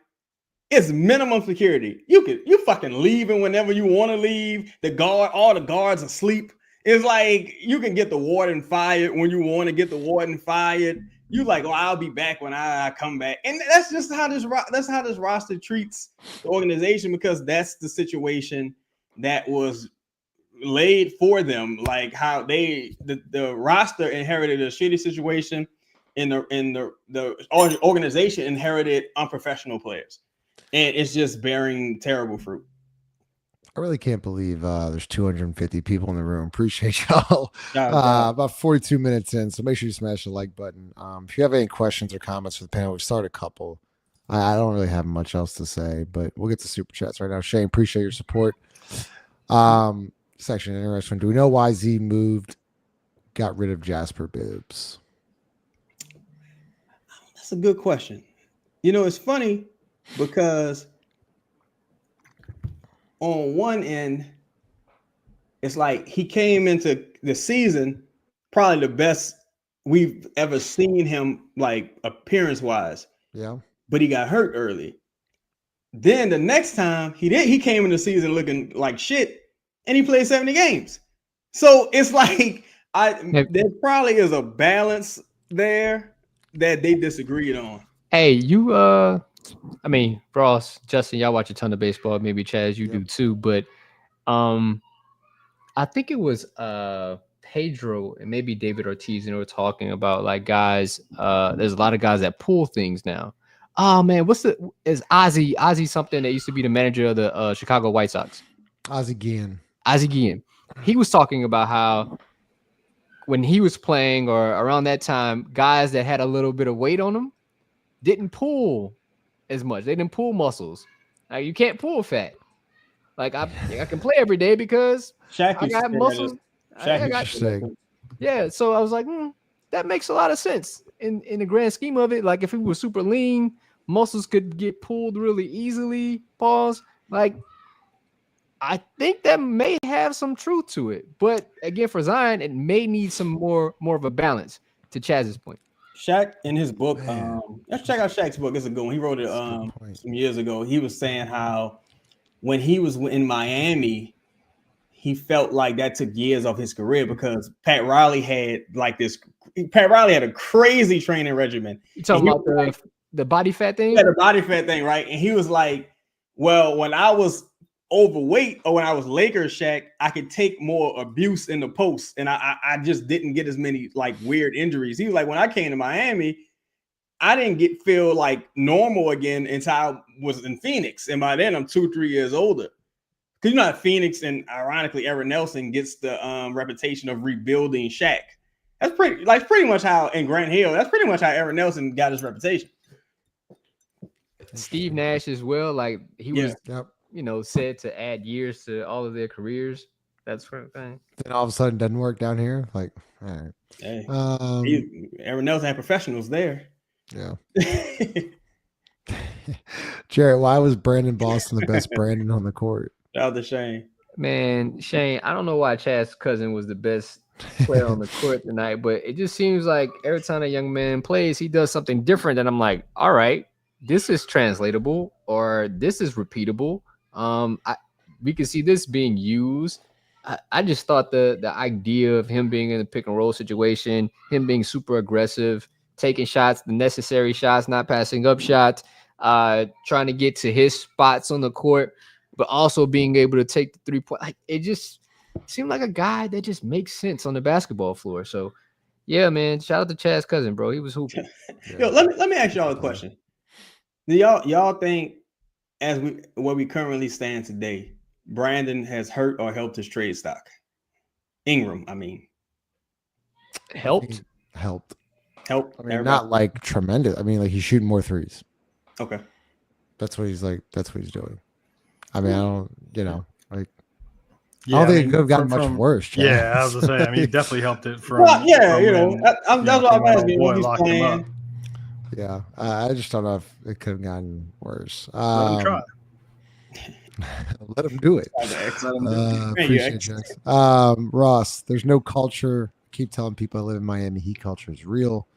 It's minimum security. You fucking leaving whenever you want to leave. All the guards asleep. It's like you can get the warden fired when you want to get the warden fired. You like, I'll be back when I come back, and that's just how this roster treats the organization, because that's the situation that was laid for them. Like how the roster inherited a shitty situation, and the organization inherited unprofessional players, and it's just bearing terrible fruit. I really can't believe there's 250 people in the room. Appreciate y'all. About 42 minutes in, so make sure you smash the like button. If you have any questions or comments for the panel, we've started a couple. I don't really have much else to say, but we'll get to super chats right now. Shane, appreciate your support. Section interesting. Do we know why Z got rid of Jasper Bibbs? That's a good question. It's funny because on one end, it's like he came into the season probably the best we've ever seen him, like appearance-wise. Yeah. But he got hurt early. Then the next time he came in the season looking like shit, and he played 70 games. So it's like there probably is a balance there that they disagreed on. Hey, Ross, Justin, y'all watch a ton of baseball. Maybe Chaz, you do too. But I think it was Pedro and maybe David Ortiz, were talking about like guys. There's a lot of guys that pull things now. Oh man, is Ozzie something that used to be the manager of the Chicago White Sox? Ozzie Guillen. He was talking about how when he was playing or around that time, guys that had a little bit of weight on them didn't pull as much. They didn't pull muscles. Like you can't pull fat. Like I can play every day because I got muscles. Yeah, so I was like, that makes a lot of sense in the grand scheme of it. Like if he was super lean, muscles could get pulled really easily. Pause. Like I think that may have some truth to it, but again, for Zion, it may need some more of a balance. To Chaz's point. Shaq in his book, let's check out Shaq's book. It's a good one. He wrote it some years ago. He was saying how when he was in Miami, he felt like that took years off his career because Pat Riley had a crazy training regimen. You talking about the body fat thing? Yeah, the body fat thing, right? And he was like, well, when I was overweight or when I was Lakers Shaq, I could take more abuse in the post, and I just didn't get as many like weird injuries. He was like, when I came to Miami, I didn't feel like normal again until I was in Phoenix. And by then I'm 2-3 years older. Because you know, Phoenix and ironically, Aaron Nelson gets the reputation of rebuilding Shaq. That's pretty much how, in Grant Hill, that's pretty much how Aaron Nelson got his reputation. Steve Nash as well. Like he was, Yep. said to add years to all of their careers. That sort of thing. Then all of a sudden doesn't work down here. Like, all right. Hey, Aaron Nelson had professionals there. Yeah. Jarrett, why was Brandon Boston the best Brandon on the court? Shout out to Shane. Man, Shane, I don't know why Chad's cousin was the best player on the court tonight, but it just seems like every time a young man plays, he does something different. And I'm like, all right, this is translatable or this is repeatable. We can see this being used. I just thought the idea of him being in a pick and roll situation, him being super aggressive, taking shots, the necessary shots, not passing up shots, trying to get to his spots on the court, but also being able to take the 3-point. Like, it just seemed like a guy that just makes sense on the basketball floor. So, yeah, man, shout out to Chad's cousin, bro. He was hooping. Yo, let me ask y'all a question. Do y'all think, where we currently stand today, Brandon has hurt or helped his trade stock? Ingram, I mean, Helped. Helped. I mean, everybody. Not like tremendous. I mean, like he's shooting more threes. Okay. That's what he's like. That's what he's doing. I mean, I don't, like. Yeah, I don't think it could have gotten much worse. Chad. Yeah, I was gonna say. I mean, he definitely helped it from. Well, yeah, from that's what I'm asking. When he's playing. Yeah, I just don't know if it could have gotten worse. Let him try. Let him do it. Appreciate it, Ross, there's no culture. Keep telling people I live in Miami. Heat culture is real.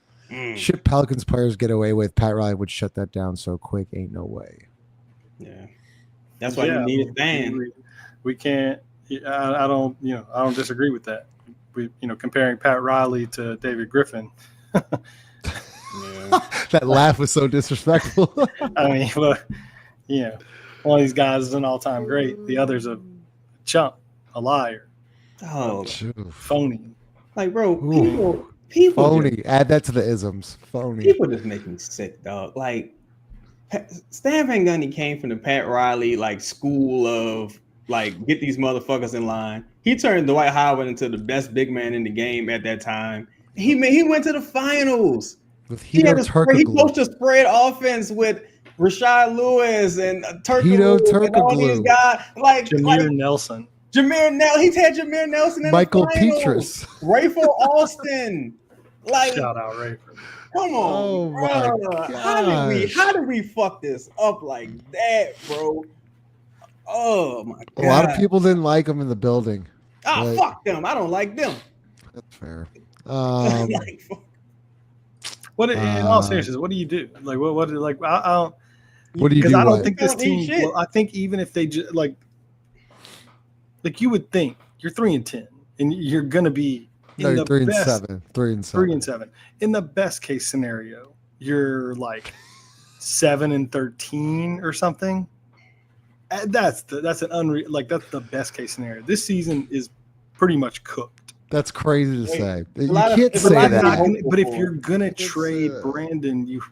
Shit Pelicans players get away with. Pat Riley would shut that down so quick. Ain't no way. Yeah, that's why you need a fan. We can't. I don't. I don't disagree with that. Comparing Pat Riley to David Griffin. That laugh was so disrespectful. I mean, look, one of these guys is an all-time great. The other's a chump, a liar. Oh, phony. Like, bro, people phony. Just, add that to the isms. Phony. People just make me sick, dog. Like, Stan Van Gundy came from the Pat Riley school of get these motherfuckers in line. He turned Dwight Howard into the best big man in the game at that time. He went to the finals. He coached a spread offense with Rashad Lewis and Turkoglu and all these guys. Jameer Nelson. He's had Jameer Nelson in Michael the finals. Petrus. Rayford Austin. Shout out Rayford. Come on, bro. How did we fuck this up like that, bro? Oh my god. A lot of people didn't like him in the building. Fuck them. I don't like them. That's fair. What in all seriousness, what do you do? I don't. What do you do? Because I don't think this team. Well, I think even if they just like you would think you're 3-10 and you're gonna be in the 3-7. 3-7. In the best case scenario, you're 7-13 or something. That's the best case scenario. This season is pretty much cooked. That's crazy to say. You can't say that. But if you're gonna trade Brandon, you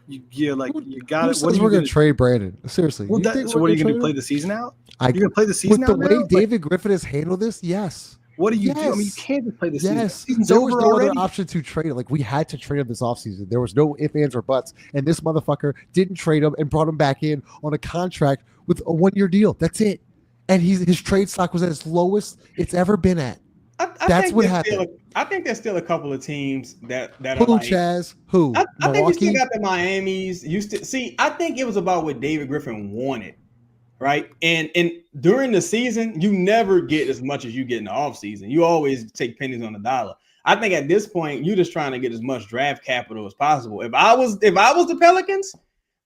got it. Who says we're gonna trade Brandon? Seriously. Well, so what are you gonna play the season out? You're gonna play the season out. With the way David Griffin has handled this, yes. What do you do? I mean, you can't just play the season. Yes. Season's there over was no already. other option to trade him. We had to trade him this offseason. There was no ifs, ands, or buts. And this motherfucker didn't trade him and brought him back in on a contract with a 1-year deal. That's it. And his trade stock was at its lowest it's ever been at. That's what happened. I think there's still a couple of teams that are Who, Chaz? Who? I think you still got the Miamis. I think it was about what David Griffin wanted, right? And during the season, you never get as much as you get in the offseason. You always take pennies on the dollar. I think at this point, you're just trying to get as much draft capital as possible. If I was the Pelicans,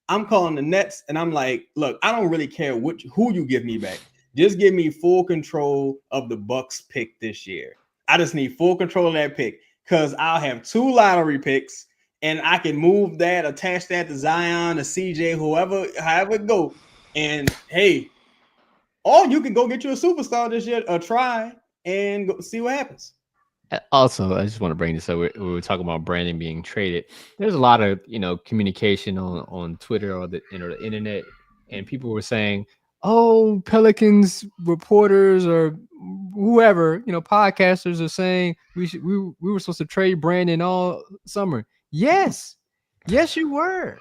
I'm calling the Nets, and I'm like, look, I don't really care who you give me back. Just give me full control of the Bucks pick this year. I just need full control of that pick because I'll have 2 lottery picks and I can move that, attach that to Zion, to CJ, however it go. And hey, or you can go get you a superstar this year or try and go see what happens. Also, I just want to bring this up. We were talking about Brandon being traded. There's a lot of communication on Twitter or the internet, and people were saying, "Oh, Pelicans reporters or whoever podcasters are saying we were supposed to trade Brandon all summer." Yes, you were.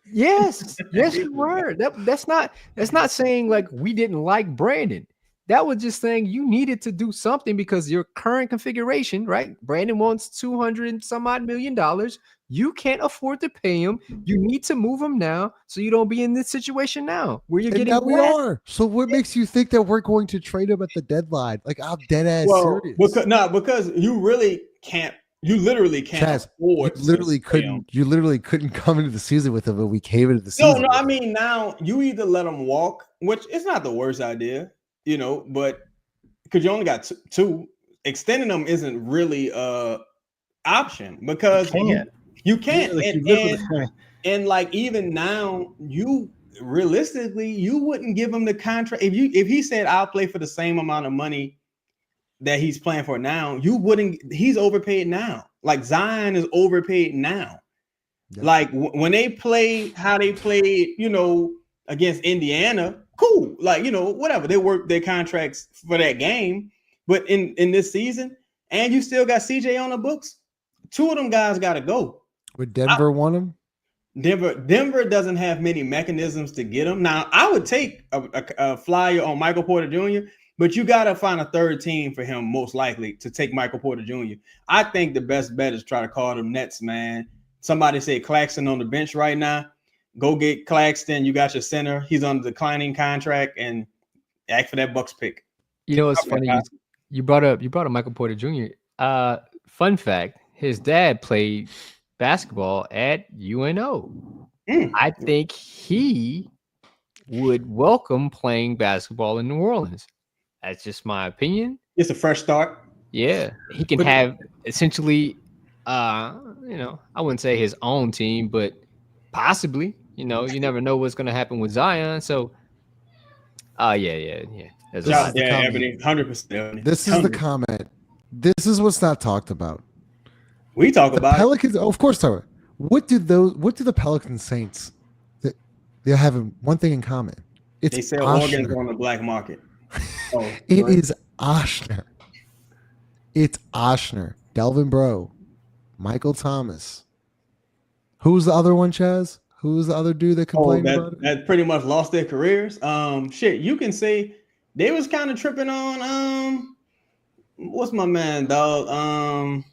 Yes, you were. That's not saying like we didn't like Brandon. That was just saying you needed to do something because your current configuration, right? Brandon wants $200 some odd million. You can't afford to pay him. You need to move him now so you don't be in this situation now where you're And getting now we whacked. are. So what makes you think that we're going to trade him at the deadline? Like, I'm dead ass serious. Because you really can't. You literally can't Chaz, afford. You literally couldn't come into the season with him, but we came into the season. No. I mean, now you either let him walk, which is not the worst idea, but because you only got two, extending them isn't really option because you can't. And like even now, you realistically you wouldn't give him the contract if he said I'll play for the same amount of money that he's playing for now. You wouldn't. He's overpaid now. Like Zion is overpaid now. Yeah. Like when they play how they played, against Indiana, cool. Like whatever, they work their contracts for that game. But in this season, and you still got CJ on the books. Two of them guys got to go. Would Denver want him? Denver doesn't have many mechanisms to get him. Now, I would take a flyer on Michael Porter Jr., but you got to find a third team for him, most likely, to take Michael Porter Jr. I think the best bet is try to call them Nets, man. Somebody say Claxton on the bench right now. Go get Claxton. You got your center. He's on a declining contract, and act for that Bucks pick. It's funny. You brought up Michael Porter Jr. Fun fact: his dad played basketball at UNO. I think he would welcome playing basketball in New Orleans. That's just my opinion. It's a fresh start. Yeah, he can have essentially, I wouldn't say his own team, but possibly. You never know what's going to happen with Zion. So, yeah. Ebony, 100%. This is the comment. This is what's not talked about. We talk about Pelicans. Of course, Tyler. What do the Pelicans Saints? They have one thing in common. They sell organs on the black market. It is Oshner. It's Oshner, Delvin Bro, Michael Thomas. Who's the other one, Chaz? Who's the other dude that complained about it? That pretty much lost their careers. You can say they was kind of tripping on what's my man, dog?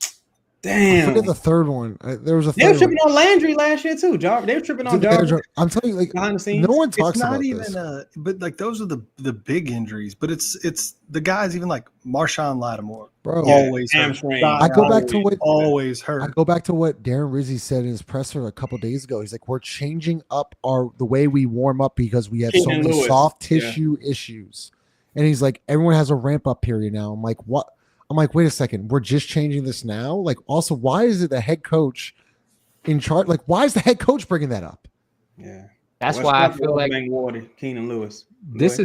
Damn. I forget the third one. There was a third They were tripping on Landry last year too, Jarvis. They were tripping on Jarvis. I'm telling you, like behind the scenes. No one talks about this. But like those are the big injuries. But it's the guys even like Marshawn Lattimore. Bro, always hurt. I go back to what Darren Rizzi said in his presser a couple days ago. He's like, we're changing up the way we warm up because we have so many soft tissue issues. And he's like, everyone has a ramp up period now. I'm like, what? I'm like, wait a second, we're just changing this now? Like, also, why is it the head coach in charge? Like, why is the head coach bringing that up? Yeah. That's why I feel like Keenan Lewis. This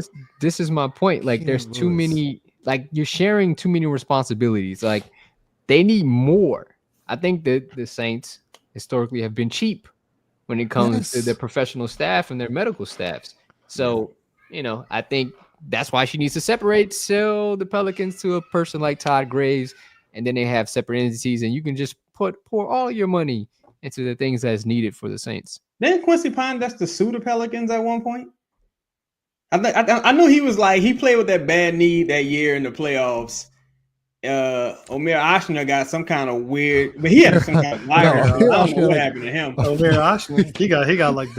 is my point. Like, there's too many, like, you're sharing too many responsibilities. Like, they need more. I think that the Saints historically have been cheap when it comes to their professional staff and their medical staffs. So, I think that's why she needs to sell the Pelicans to a person like Todd Graves, and then they have separate entities, and you can just pour all your money into the things that's needed for the Saints. Didn't Quincy Pondexter to sue the Pelicans at one point? I knew he was like he played with that bad knee that year in the playoffs. Omer Oshner got some kind of weird, but he had some kind of virus. I don't know what happened to him. Omer Oshner, he got like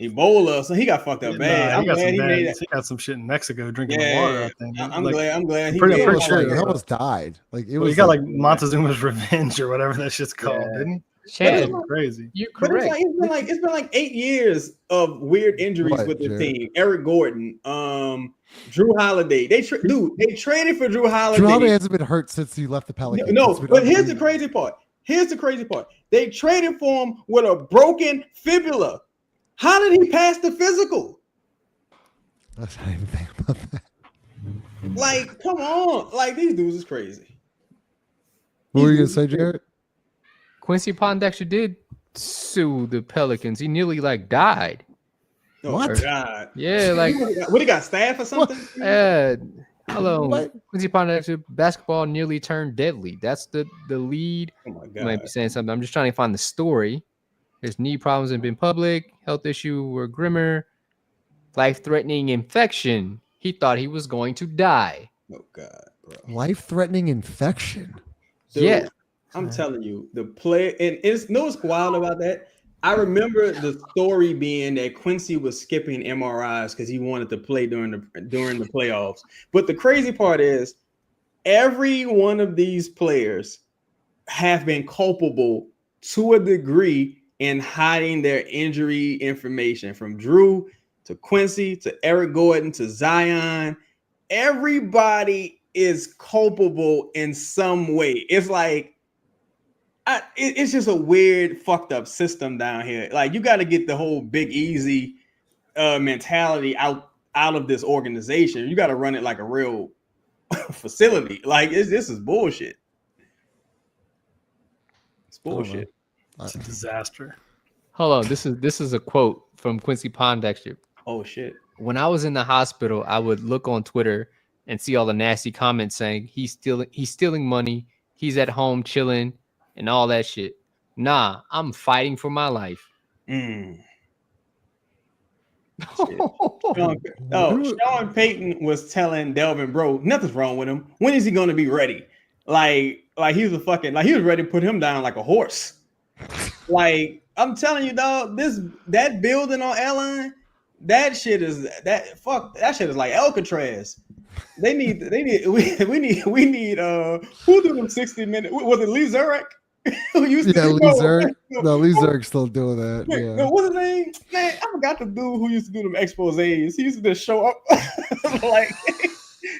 Ebola, so he got fucked up bad. He got some shit in Mexico drinking water. I think. I'm glad. Pretty sure he almost died. Like he got like Montezuma's Revenge or whatever that shit's called, didn't he? Chad, crazy. You're correct. It's been like 8 years of weird injuries with the team. Eric Gordon, Drew Holiday. They traded for Drew Holiday. Drew Holiday hasn't been hurt since he left the Pelicans. No, but here's the crazy part. They traded for him with a broken fibula. How did he pass the physical? I didn't even think about that. Like, come on. Like, these dudes is crazy. What were you gonna say, Jared? Quincy Pondexter did sue the Pelicans. He nearly like died. Oh What? my God. Yeah, like What he got, staff or something? hello. What? Quincy Pondexter basketball nearly turned deadly. That's the lead. Oh my You might God. be saying something. I'm just trying to find the story. His knee problems have been public. Health issue were grimmer. Life-threatening infection. He thought he was going to die. Oh God, bro. Life-threatening infection. Dude, Yeah. I'm telling you, the play, and it's no what's wild about that. I remember the story being that Quincy was skipping MRIs because he wanted to play during the playoffs. But the crazy part is, every one of these players have been culpable to a degree in hiding their injury information. From Drew to Quincy to Eric Gordon to Zion, everybody is culpable in some way. It's like, it's just a weird, fucked up system down here. Like, you got to get the whole Big Easy mentality out of this organization. You got to run it like a real facility. Like, this is bullshit. It's bullshit. It's a disaster. Hold on. This is a quote from Quincy Pondexter. Oh shit. When I was in the hospital, I would look on Twitter and see all the nasty comments saying he's stealing money, he's at home chilling, and all that shit. Nah, I'm fighting for my life. Sean Payton was telling Delvin, bro, nothing's wrong with him. When is he going to be ready? Like he was ready to put him down like a horse. Like, I'm telling you, dog, that building on Airline, that shit is like Alcatraz. We need who do them 60-minute? Was it Lee Zurich? Who used to Lee Zurich. No, Lee Zurich's still doing that. Yeah. No, what's his name? Man, I forgot the dude who used to do them exposés. He used to just show up like,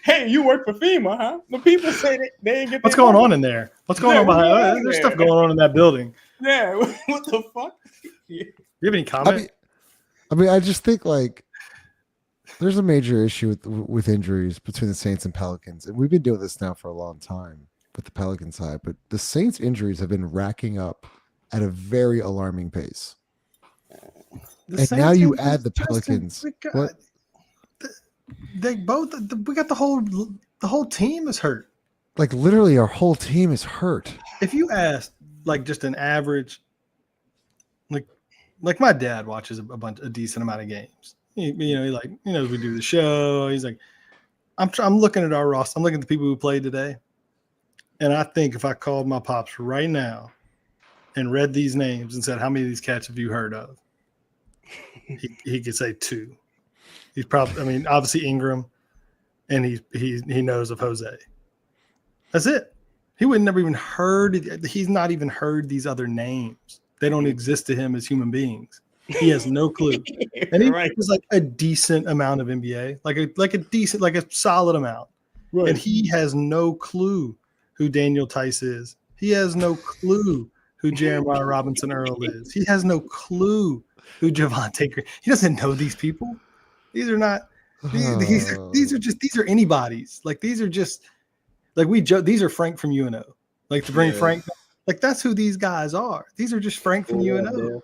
hey, you work for FEMA, huh? The people say they ain't get. What's going on in there? What's going on behind? There's stuff going on in that building. Yeah, what the fuck? Yeah. You have any comment? I mean, I just think like there's a major issue with injuries between the Saints and Pelicans, and we've been doing this now for a long time with the Pelican side. But the Saints' injuries have been racking up at a very alarming pace. And now you add the Pelicans. They both. We got the whole team is hurt. Like literally, our whole team is hurt. If you ask, like, just an average, like my dad watches a decent amount of games. He knows we do the show. He's like, I'm looking at our roster. I'm looking at the people who played today, and I think if I called my pops right now and read these names and said, "How many of these cats have you heard of?" he could say 2. He's probably, I mean, obviously Ingram, and he knows of Jose. That's it. He would never even heard. He's not even heard these other names. They don't exist to him as human beings. He has no clue. And he was like a decent amount of NBA, like a solid amount. Right. And he has no clue who Daniel Tice is. He has no clue who Jeremiah Robinson Earl is. He has no clue who Javonte Green. He doesn't know these people. These are not. These are anybody's. Like, these are just like these are Frank from UNO. Like, to bring Frank. Like, that's who these guys are. These are just Frank from UNO.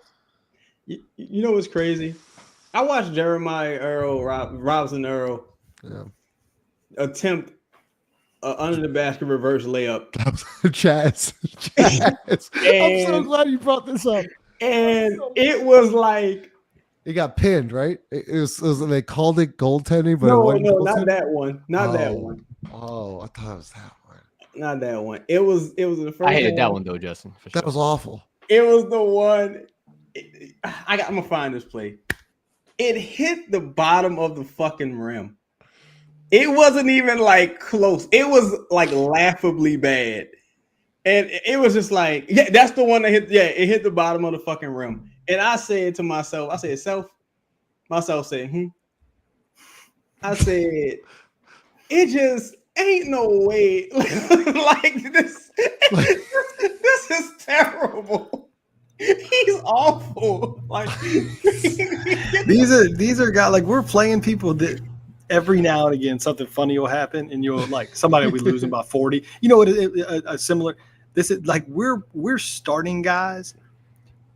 You know what's crazy? I watched Jeremiah Robinson Earl attempt under the basket reverse layup. Chaz. I'm so glad you brought this up. And it was like, he got pinned, right? It was they called it goaltending, but no, not that one. Not that one. Oh, I thought it was that one. Not that one. It was the first. I hated that one though, Justin. For sure. That was awful. It was the one. I'm gonna find this play. It hit the bottom of the fucking rim. It wasn't even like close. It was like laughably bad. And it was just like, yeah, that's the one that hit. Yeah, it hit the bottom of the fucking rim. And I said to myself, myself said, I said, it just ain't no way. Like this is terrible. He's awful. Like these are guys, like, we're playing people that every now and again something funny will happen, and you'll, like, somebody will be losing by 40. You know what? A similar. This is like we're starting guys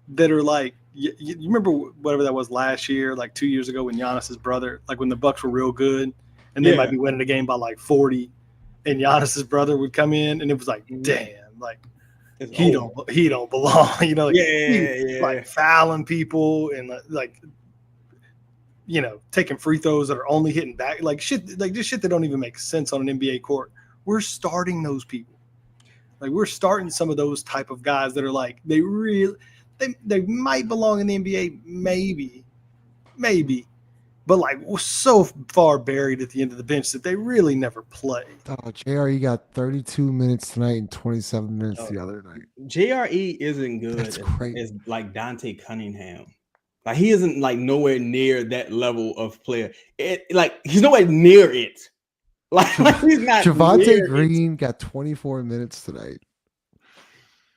that are like you remember whatever that was last year, like 2 years ago when Giannis's brother, like when the Bucks were real good and they might be winning the game by like 40, and Giannis's brother would come in and it was like, damn, like he don't belong, you know, like, like fouling people and like you know, taking free throws that are only hitting back, like shit, like just shit that don't even make sense on an NBA court. We're starting those people. Like we're starting some of those type of guys that are like they might belong in the NBA, maybe, but like we're so far buried at the end of the bench that they really never play. Oh, JRE got 32 minutes tonight and 27 minutes the other night. JRE isn't good. That's great. It's like Dante Cunningham. Like he isn't like nowhere near that level of player. Like he's nowhere near it. Like he's not. Javonte Green got 24 minutes tonight.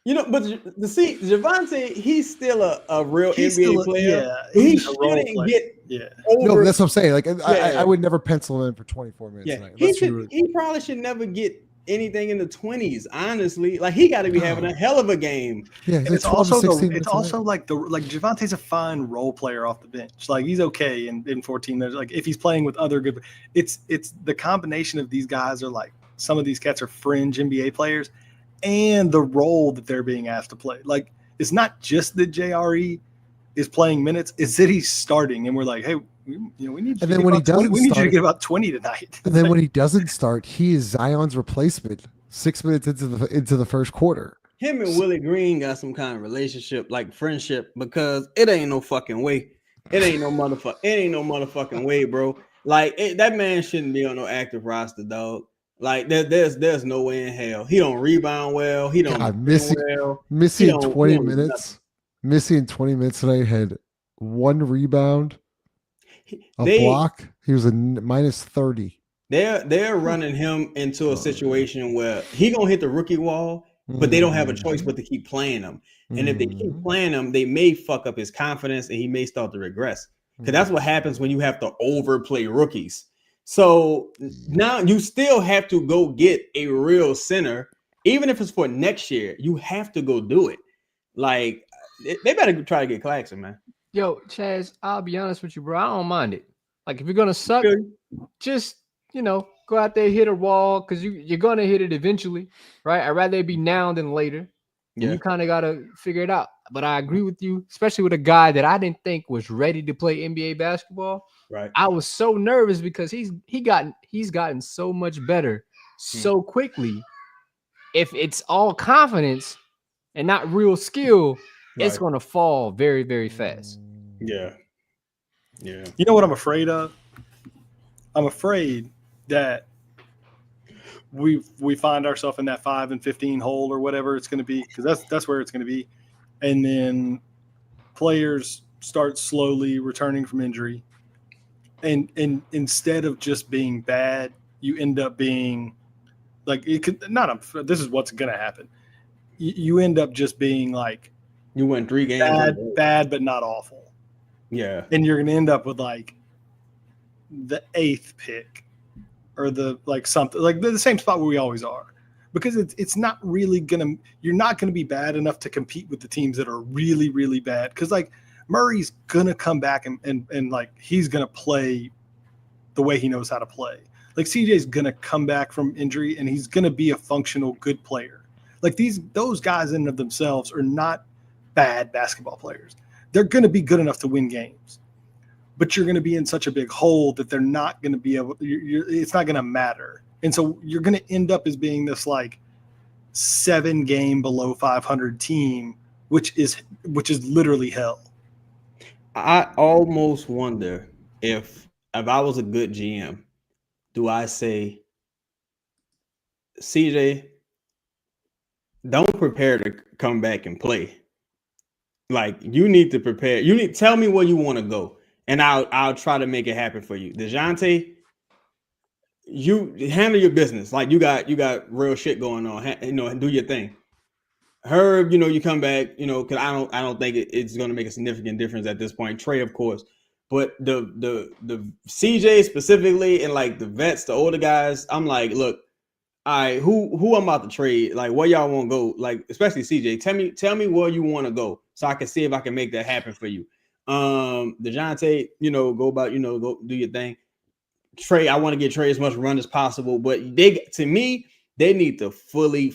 You know, but see, Javonte, he's still a real NBA player. Yeah, he shouldn't get over. No, that's what I'm saying. Like I would never pencil him in for 24 minutes tonight. He probably should never get anything in the 20s, honestly. Like he got to be having a hell of a game. Yeah, and it's also like Javonte's a fine role player off the bench. Like he's okay in 14 minutes. Like if he's playing with other good, it's the combination of these guys are like some of these cats are fringe NBA players, and the role that they're being asked to play. Like it's not just that JRE is playing minutes; it's that he's starting, and we're like, hey. You know, we need. And then when he doesn't, we need you to get about 20 tonight. And then when he doesn't start, he is Zion's replacement. 6 minutes into the first quarter. Him and Willie Green got some kind of relationship, like friendship, because it ain't no fucking way. It ain't no motherfucking way, bro. Like that man shouldn't be on no active roster, dog. Like there's no way in hell. He don't rebound well. He don't Missy in 20 minutes. Missy in 20 minutes tonight had 1 rebound. Block. He was a minus 30. They're running him into a situation where he gonna hit the rookie wall, but they don't have a choice but to keep playing him. And if they keep playing him, they may fuck up his confidence and he may start to regress. Because that's what happens when you have to overplay rookies. So now you still have to go get a real center, even if it's for next year. You have to go do it. Like they better try to get Claxton, man. Yo, Chaz, I'll be honest with you, bro. I don't mind it. Like, if you're going to suck, just, you know, go out there, hit a wall, because you're going to hit it eventually, right? I'd rather it be now than later. Yeah. You kind of got to figure it out. But I agree with you, especially with a guy that I didn't think was ready to play NBA basketball. Right. I was so nervous because he's gotten so much better so quickly. If it's all confidence and not real skill, it's going to fall very, very fast. Yeah. Yeah. You know what I'm afraid of? I'm afraid that we find ourselves in that 5 and 15 hole or whatever it's going to be, because that's where it's going to be. And then players start slowly returning from injury. And instead of just being bad, you end up being like, this is what's going to happen. You end up just being like, you win 3 games. Bad, but not awful. Yeah. And you're going to end up with like the 8th pick or the like something like the same spot where we always are, because it's not really you're not going to be bad enough to compete with the teams that are really, really bad. Cause like Murray's going to come back and like, he's going to play the way he knows how to play. Like CJ's going to come back from injury and he's going to be a functional, good player. Like those guys in and of themselves are not bad basketball players. They're going to be good enough to win games, but you're going to be in such a big hole that they're not going to be able. It's not going to matter, and so you're going to end up as being this like 7 game below 500 team, which is literally hell. I almost wonder if I was a good GM, do I say, CJ, don't prepare to come back and play. Like you need to prepare. You need tell me where you want to go, and I'll try to make it happen for you. DeJounte, you handle your business. Like you got real shit going on. You know, do your thing. Herb, you know, you come back. You know, because I don't think it's going to make a significant difference at this point. Trey, of course, but the CJ specifically and like the vets, the older guys, I'm like, look, all right, who I'm about to trade? Like, where y'all want to go? Like, especially CJ. Tell me where you want to go, so I can see if I can make that happen for you. DeJounte, go about, go do your thing. Trey, I want to get Trey as much run as possible, but to me, they need to fully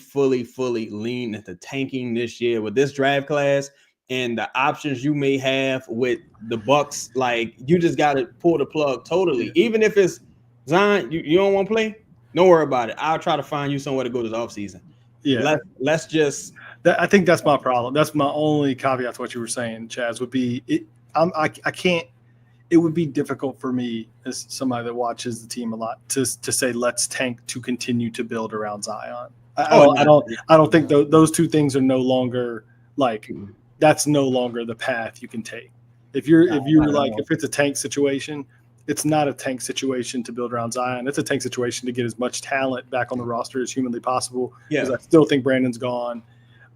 lean into tanking this year with this draft class and the options you may have with the Bucks. Like, you just got to pull the plug totally. Even if it's Zion, you don't want to play, don't worry about it. I'll try to find you somewhere to go this offseason. Yeah. Let's just. I think that's my problem. That's my only caveat to what you were saying, Chaz, would be I can't. It would be difficult for me as somebody that watches the team a lot to say let's tank to continue to build around Zion. I don't think those two things are no longer like that's no longer the path you can take. If it's a tank situation, it's not a tank situation to build around Zion. It's a tank situation to get as much talent back on the roster as humanly possible. Because I still think Brandon's gone.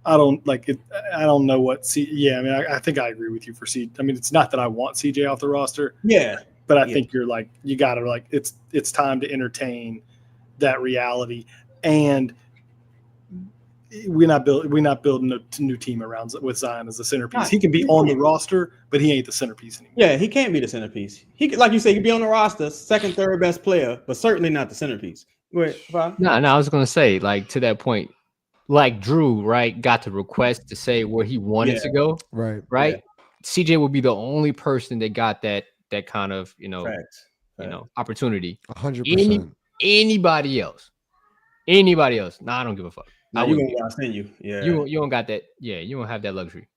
I don't like it. I don't know what. I think I agree with you for C. I mean, it's not that I want CJ off the roster. Yeah, but I think you're like you got to like it's time to entertain that reality, and we're not building a new team around with Zion as the centerpiece. He can be on the roster, but he ain't the centerpiece anymore. Yeah, he can't be the centerpiece. He like you say, he can be on the roster, second, third best player, but certainly not the centerpiece. Go ahead. No, I was gonna say like to that point. Like Drew, right, got the request to say where he wanted to go. Right. Yeah. CJ would be the only person that got that kind of, opportunity. 100%. Anybody else? Nah, I don't give a fuck. Nah, you gonna send you. Yeah. You don't got that. Yeah, you don't have that luxury.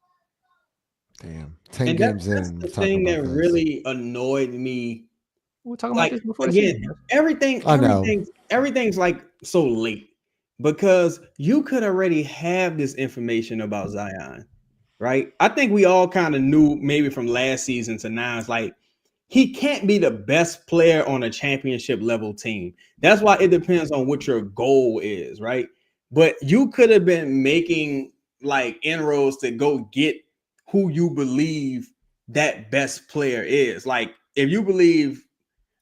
Damn. 10 games that's in. The thing that really annoyed me. We're talking about this before again. Everything's like so late. Because you could already have this information about Zion, right? I think we all kind of knew maybe from last season to now. It's like he can't be the best player on a championship level team. That's why it depends on what your goal is, right? But you could have been making like inroads to go get who you believe that best player is. Like if you believe,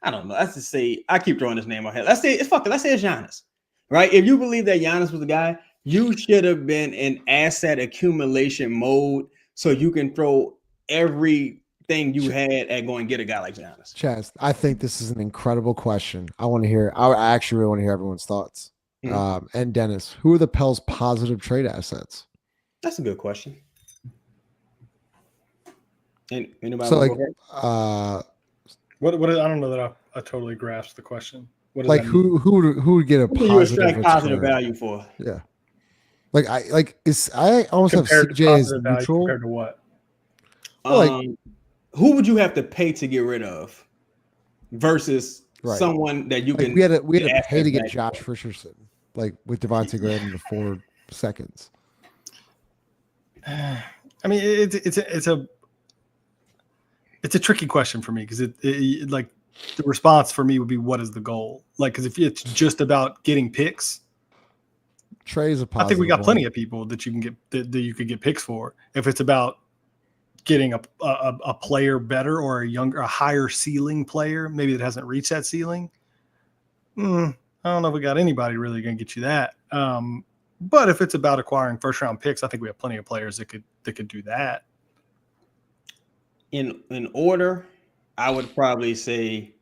I don't know, let's just say, I keep throwing this name out here. Let's say it's Giannis. Right? If you believe that Giannis was the guy, you should have been in asset accumulation mode so you can throw everything you had at going and get a guy like Giannis. Chaz, I think this is an incredible question. I actually really want to hear everyone's thoughts. And Dennis, who are the Pels' positive trade assets? That's a good question. Anybody? So what I don't know that I totally grasp the question. Like who would get a positive value for? Yeah, I almost have CJ as neutral compared to what? Who would you have to pay to get rid of versus someone that you can? We had to pay to get Josh Richardson, like with Devontae Graham in the 4 seconds. I mean, it's a tricky question for me because it like. The response for me would be, what is the goal? Like, because if it's just about getting picks, Trey's a positive. I think we got plenty of people that you can get that you could get picks for. If it's about getting a player better or a higher ceiling player, maybe that hasn't reached that ceiling. I don't know if we got anybody really going to get you that. But if it's about acquiring first round picks, I think we have plenty of players that could do that. In order. I would probably say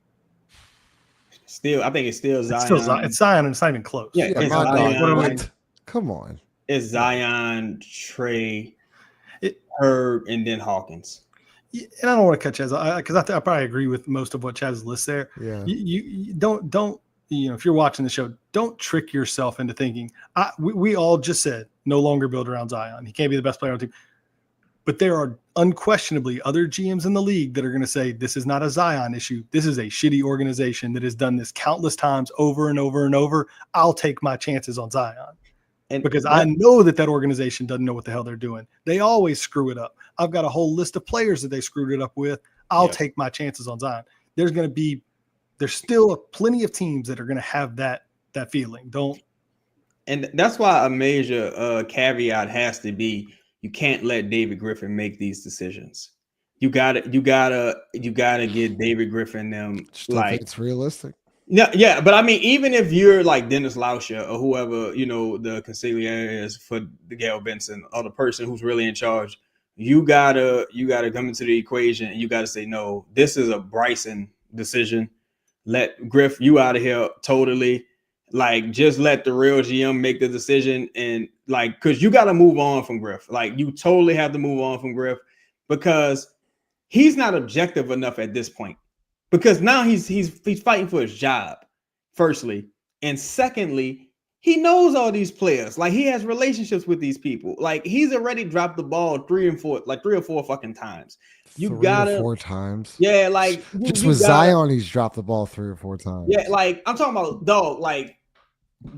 I think it's still Zion. It's Zion, and it's not even close. Yeah, it's Zion. Come on. It's Zion, Trey, Herb, and then Hawkins. And I don't want to cut Chaz because I probably agree with most of what Chaz lists there. Yeah. You don't if you're watching the show, don't trick yourself into thinking. We all just said no longer build around Zion. He can't be the best player on the team. But there are unquestionably other GMs in the league that are going to say this is not a Zion issue. This is a shitty organization that has done this countless times over and over and over. I'll take my chances on Zion. Because I know that organization doesn't know what the hell they're doing. They always screw it up. I've got a whole list of players that they screwed it up with. I'll take my chances on Zion. There's still plenty of teams that are going to have that feeling. And that's why a major caveat has to be, you can't let David Griffin make these decisions. You gotta get David Griffin them. Think it's realistic. Yeah, but I mean, even if you're like Dennis Lauscher or whoever, the consigliere is for the Gail Benson or the person who's really in charge, you gotta come into the equation and you gotta say, no, this is a Bryson decision. Let Griff you out of here totally. Like, just let the real GM make the decision, and like, because you got to move on from Griff. Like, you totally have to move on from Griff because he's not objective enough at this point. Because now he's fighting for his job, firstly, and secondly, he knows all these players. Like, he has relationships with these people. Like, he's already dropped the ball three or four fucking times. You got to 4 times. Yeah, like just with Zion, he's dropped the ball 3 or 4 times. Yeah, like I'm talking about, dog. Like,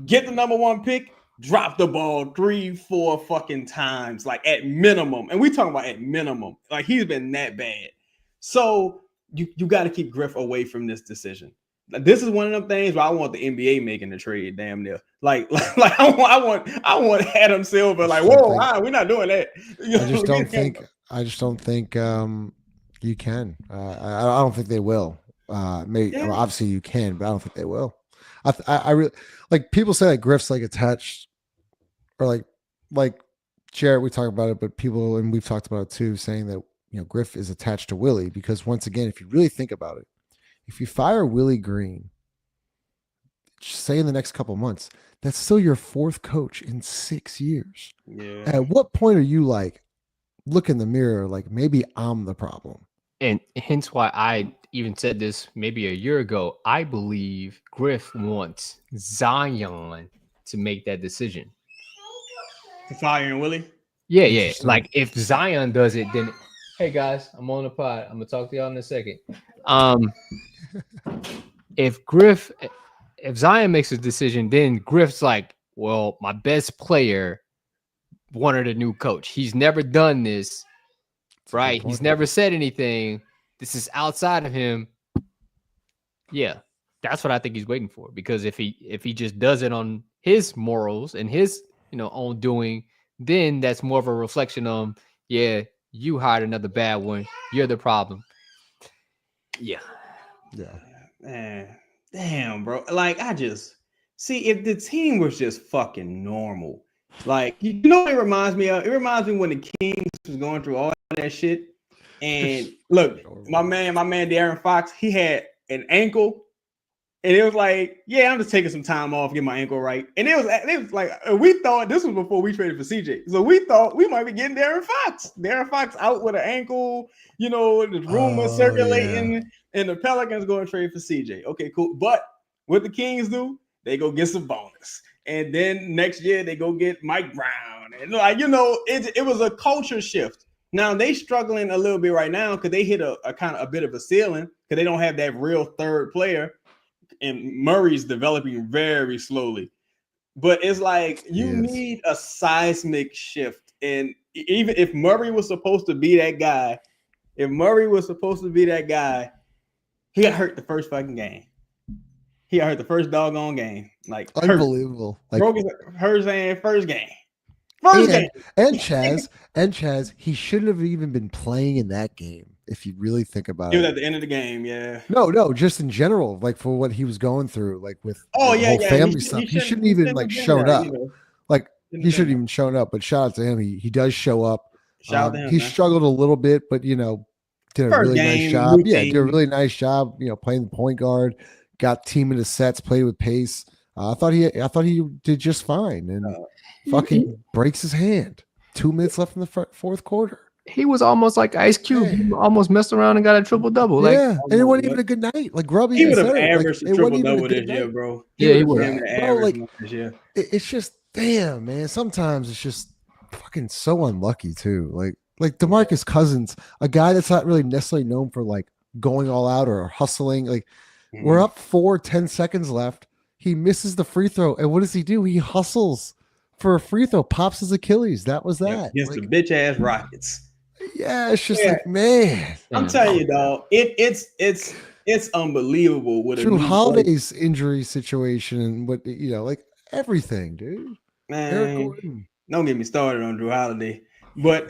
get the number 1 pick, drop the ball 3-4 fucking times, like at minimum. And we talking about at minimum. Like, he's been that bad. So you got to keep Griff away from this decision. Like, this is one of them things where I want the NBA making the trade. Damn near. Like I want Adam Silver. Like, whoa, we're not doing that. I just don't think you can. I don't think they will. Maybe obviously you can, but I don't think they will. I really like people say like Griff's like attached, or like Jarrett. We talk about it, but people, and we've talked about it too, saying that Griff is attached to Willie because, once again, if you really think about it, if you fire Willie Green, say in the next couple months, that's still your 4th coach in 6 years. Yeah. At what point are you like, look in the mirror, like, maybe I'm the problem? And hence why I even said this maybe a year ago. I believe Griff wants Zion to make that decision. To firing Willie? Yeah. Like, if Zion does it, then hey guys, I'm on the pod. I'm gonna talk to y'all in a second. If Zion makes a decision, then Griff's like, well, my best player wanted a new coach. He's never done this, right? He's never said anything. This is outside of him. Yeah, that's what I think he's waiting for. Because if he just does it on his morals and his own doing, then that's more of a reflection on, yeah, you hired another bad one. You're the problem. Yeah. Man, damn, bro. Like, I just see, if the team was just fucking normal. Like, what it reminds me of? It reminds me when the Kings was going through all that shit. And look, my man De'Aaron Fox, he had an ankle. And it was like, yeah, I'm just taking some time off, get my ankle right. And it was like, we thought this was before we traded for CJ. So we thought we might be getting De'Aaron Fox. De'Aaron Fox out with an ankle, the rumors circulating, and the Pelicans going to trade for CJ. Okay, cool. But what the Kings do, they go get some bonus. And then next year they go get Mike Brown. And it was a culture shift. Now they struggling a little bit right now because they hit a kind of a bit of a ceiling because they don't have that real third player. And Murray's developing very slowly. But it's like you need a seismic shift. And even if Murray was supposed to be that guy, he got hurt the first fucking game. He got hurt the first doggone game. Like, unbelievable. Like, broke his hand first game. And Chaz, he shouldn't have even been playing in that game. If you really think about it, was at the end of the game, yeah. No, just in general, like for what he was going through, like with the whole family stuff. He shouldn't even like showed up. Like, he shouldn't even shown up. But shout out to him. He does show up. Shout out to him. He struggled a little bit, but did a really nice job. Routine. Yeah, did a really nice job. Playing the point guard, got team into sets, played with pace. I thought he did just fine, and fucking breaks his hand. 2 minutes left in the fourth quarter. He was almost like Ice Cube. Yeah. He almost messed around and got a triple-double. Yeah, and it wasn't even a good night. Like, Grubby, he would have averaged a triple-double this year, bro. He would have. It's just, damn, man. Sometimes it's just fucking so unlucky, too. Like DeMarcus Cousins, a guy that's not really necessarily known for, like, going all out or hustling. Like, we're up 10 seconds left. He misses the free throw, and what does he do? He hustles for a free throw, pops his Achilles. That was that. Against the bitch-ass Rockets. Yeah, it's just like, man. I'm telling you, dog. It's unbelievable. What Drew Holiday's injury situation and what like everything, dude. Man, don't get me started on Drew Holiday. But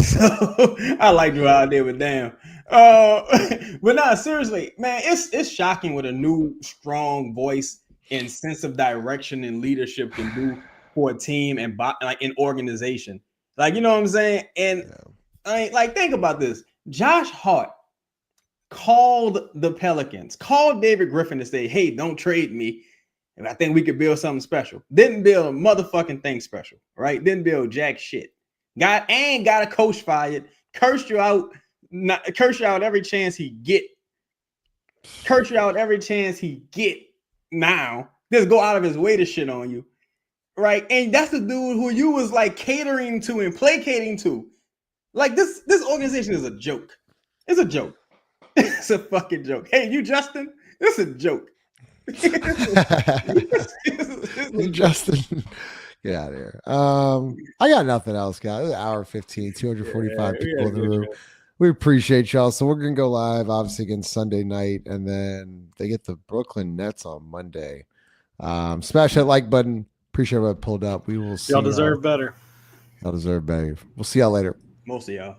so I like Drew out there, but damn. But no, seriously, man, it's shocking what a new strong voice and sense of direction and leadership can do for a team and like an organization. Like, you know what I'm saying? And I mean, like, think about this. Josh Hart called the Pelicans, called David Griffin to say, hey, don't trade me. And I think we could build something special. Didn't build a motherfucking thing special, right? Didn't build jack shit. Got a coach fired, cursed you out every chance he get. Curse you out every chance he get now. Just go out of his way to shit on you. Right? And that's the dude who you was like catering to and placating to. Like this organization is a joke. It's a joke. It's a fucking joke. Hey, you Justin, this is a joke. Justin, get out of here. I got nothing else, guys. Hour 15, 245 people in the room. We appreciate y'all. So we're gonna go live, obviously, against Sunday night, and then they get the Brooklyn Nets on Monday. Smash that like button. Appreciate everybody pulled up. We will see. Y'all deserve better. Y'all deserve better. We'll see y'all later. Most of y'all.